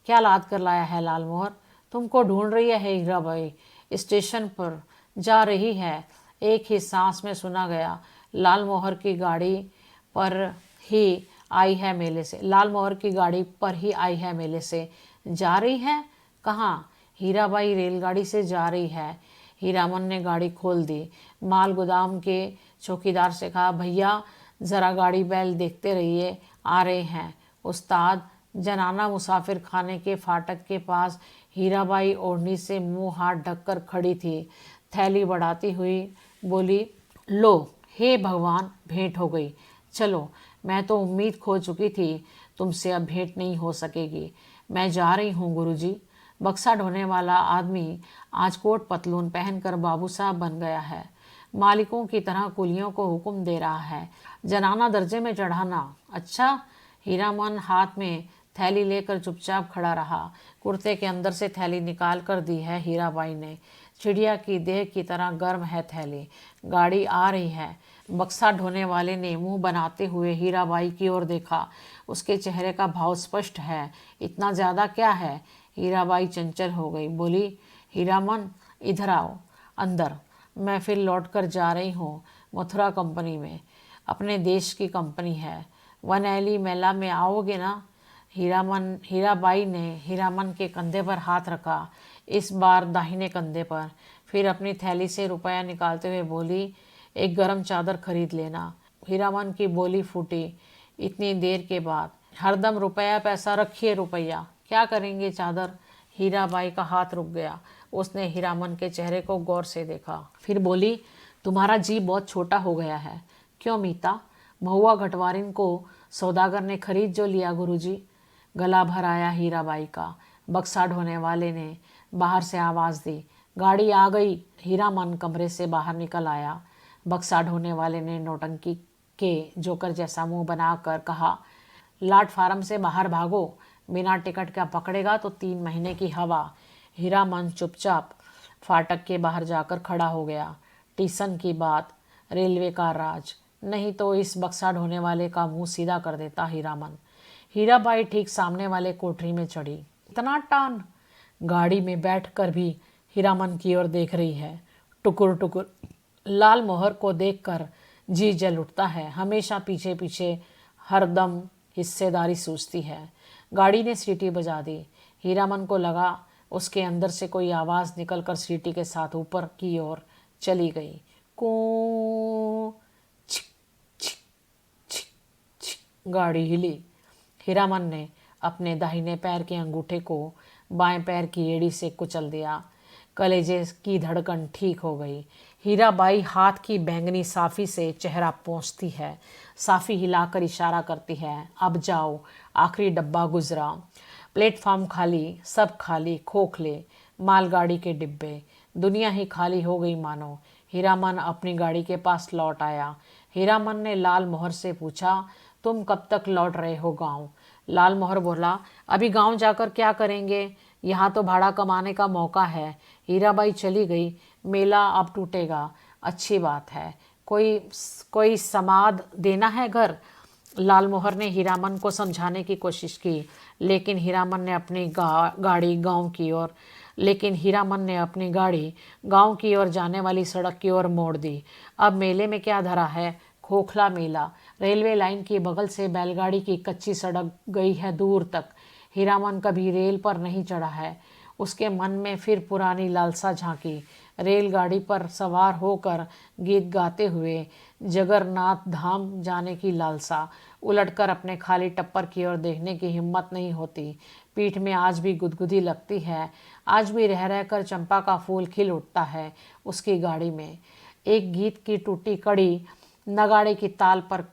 क्या लाद कर लाया है लाल मोहर? तुमको ढूंढ रही है हीराबाई, स्टेशन पर जा रही है। एक ही सांस में सुना गया। लाल मोहर की गाड़ी पर ही आई है मेले से। लाल मोहर की गाड़ी पर ही आई है मेले से। जा रही है? कहाँ? हीराबाई रेलगाड़ी से जा रही है। हीरामन ने गाड़ी खोल दी। माल गोदाम के चौकीदार से कहा, भैया ज़रा गाड़ी बैल देखते रहिए, आ रहे हैं। उस्ताद, जनाना मुसाफिर खाने के फाटक के पास हीराबाई ओढ़नी से मुंह हाथ ढककर खड़ी थी। थैली बढ़ाती हुई बोली, लो, हे भगवान, भेंट हो गई। चलो, मैं तो उम्मीद खो चुकी थी, तुमसे अब भेंट नहीं हो सकेगी। मैं जा रही हूँ गुरुजी। बक्सा ढोने वाला आदमी आज कोट पतलून पहनकर बाबू साहब बन गया है। मालिकों की तरह कुलियों को हुक्म दे रहा है, जनाना दर्जे में चढ़ाना। अच्छा। हीरामन हाथ में थैली लेकर चुपचाप खड़ा रहा। कुर्ते के अंदर से थैली निकाल कर दी है हीराबाई ने। चिड़िया की देह की तरह गर्म है थैली। गाड़ी आ रही है। बक्सा ढोने वाले ने मुंह बनाते हुए हीराबाई की ओर देखा। उसके चेहरे का भाव स्पष्ट है। इतना ज़्यादा क्या है? हीराबाई चंचल हो गई, बोली, हीरामन इधर आओ अंदर। मैं फिर लौट कर जा रही हूँ मथुरा कंपनी में। अपने देश की कंपनी है। वनैली मेला में आओगे ना? हीराबाई ने हीरामन के कंधे पर हाथ रखा, इस बार दाहिने कंधे पर। फिर अपनी थैली से रुपया निकालते हुए बोली, एक गरम चादर खरीद लेना। हीरामन की बोली फूटी इतनी देर के बाद। हरदम रुपया पैसा रखिए, रुपया क्या करेंगे चादर? हीराबाई का हाथ रुक गया। उसने हीरामन के चेहरे को गौर से देखा, फिर बोली, तुम्हारा जी बहुत छोटा हो गया है। क्यों मीता? महुआ घटवारिन को सौदागर ने खरीद जो लिया गुरुजी। गला भर आया हीराबाई का। बक्सा ढोने वाले ने बाहर से आवाज़ दी, गाड़ी आ गई। हीरामन कमरे से बाहर निकल आया। बक्सा ढोने वाले ने नौटंकी के जोकर जैसा मुंह बनाकर कहा, प्लेटफार्म से बाहर भागो, बिना टिकट का पकड़ेगा तो 3 महीने की हवा। हीरामन चुपचाप फाटक के बाहर जाकर खड़ा हो गया। स्टेशन की बात, रेलवे का राज, नहीं तो इस बक्सा ढोने वाले का मुंह सीधा कर देता हीरामन। हीराबाई ठीक सामने वाले कोठरी में चढ़ी। इतना टान? गाड़ी में बैठकर भी हीरामन की ओर देख रही है। टुकुर टुकुर। लाल मोहर को देखकर जी जल उठता है। हमेशा पीछे पीछे हरदम हिस्सेदारी सूझती है। गाड़ी ने सीटी बजा दी। हीरामन को लगा उसके अंदर से कोई आवाज़ निकलकर सीटी के साथ ऊपर की ओर चली गई। कू छिक छिक छिक छिक। गाड़ी हिली। हीरामन ने अपने दाहिने पैर के अंगूठे को बाएं पैर की एड़ी से कुचल दिया। कलेजे की धड़कन ठीक हो गई। हीराबाई हाथ की बैंगनी साफी से चेहरा पोंछती है। साफी हिलाकर इशारा करती है, अब जाओ, आखिरी डब्बा गुजरा। प्लेटफॉर्म खाली, सब खाली, खोखले मालगाड़ी के डिब्बे, दुनिया ही खाली हो गई मानो। हीरामन अपनी गाड़ी के पास लौट आया। हीरामन ने लाल मोहर से पूछा, तुम कब तक लौट रहे हो गांव? लाल मोहर बोला, अभी गांव जाकर क्या करेंगे, यहाँ तो भाड़ा कमाने का मौका है। हीराबाई चली गई, मेला अब टूटेगा। अच्छी बात है। कोई समाद देना है घर? लाल मोहर ने हीरामन को समझाने की कोशिश की, लेकिन हीरामन ने अपनी गाड़ी गांव की ओर जाने वाली सड़क की ओर मोड़ दी। अब मेले में क्या धरा है? खोखला मेला। रेलवे लाइन की बगल से बैलगाड़ी की कच्ची सड़क गई है दूर तक। हीरामन कभी रेल पर नहीं चढ़ा है। उसके मन में फिर पुरानी लालसा झांकी। रेलगाड़ी पर सवार होकर गीत गाते हुए जगन्नाथ धाम जाने की लालसा। उलटकर अपने खाली टप्पर की ओर देखने की हिम्मत नहीं होती। पीठ में आज भी गुदगुदी लगती है। आज भी रह रहकर चंपा का फूल खिल उठता है उसकी गाड़ी में। एक गीत की टूटी कड़ी नगाड़े की ताल पर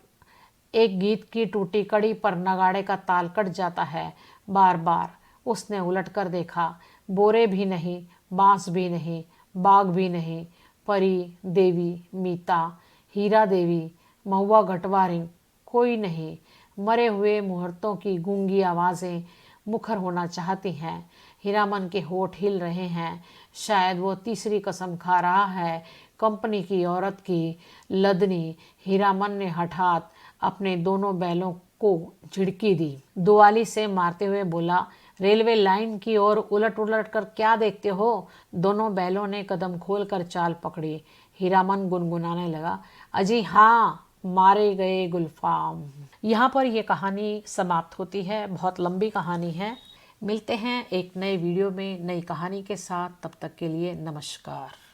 एक गीत की टूटी कड़ी पर नगाड़े का ताल कट जाता है। बार बार उसने उलट कर देखा। बोरे भी नहीं, बांस भी नहीं, बाग भी नहीं, परी देवी, मीता, हीरा देवी, महुआ घटवारी, कोई नहीं। मरे हुए मुहूर्तों की गूंगी आवाज़ें मुखर होना चाहती हैं। हीरामन के होठ हिल रहे हैं। शायद वो तीसरी कसम खा रहा है। कंपनी की औरत की लदनी। हीरामन ने हठात अपने दोनों बैलों को झिड़की दी। दुआली से मारते हुए बोला, रेलवे लाइन की ओर उलट उलट कर क्या देखते हो? दोनों बैलों ने कदम खोलकर चाल पकड़ी। हीरामन गुनगुनाने लगा, अजी हाँ, मारे गए गुलफाम। यहाँ पर यह कहानी समाप्त होती है। बहुत लंबी कहानी है। मिलते हैं एक नए वीडियो में नई कहानी के साथ। तब तक के लिए नमस्कार।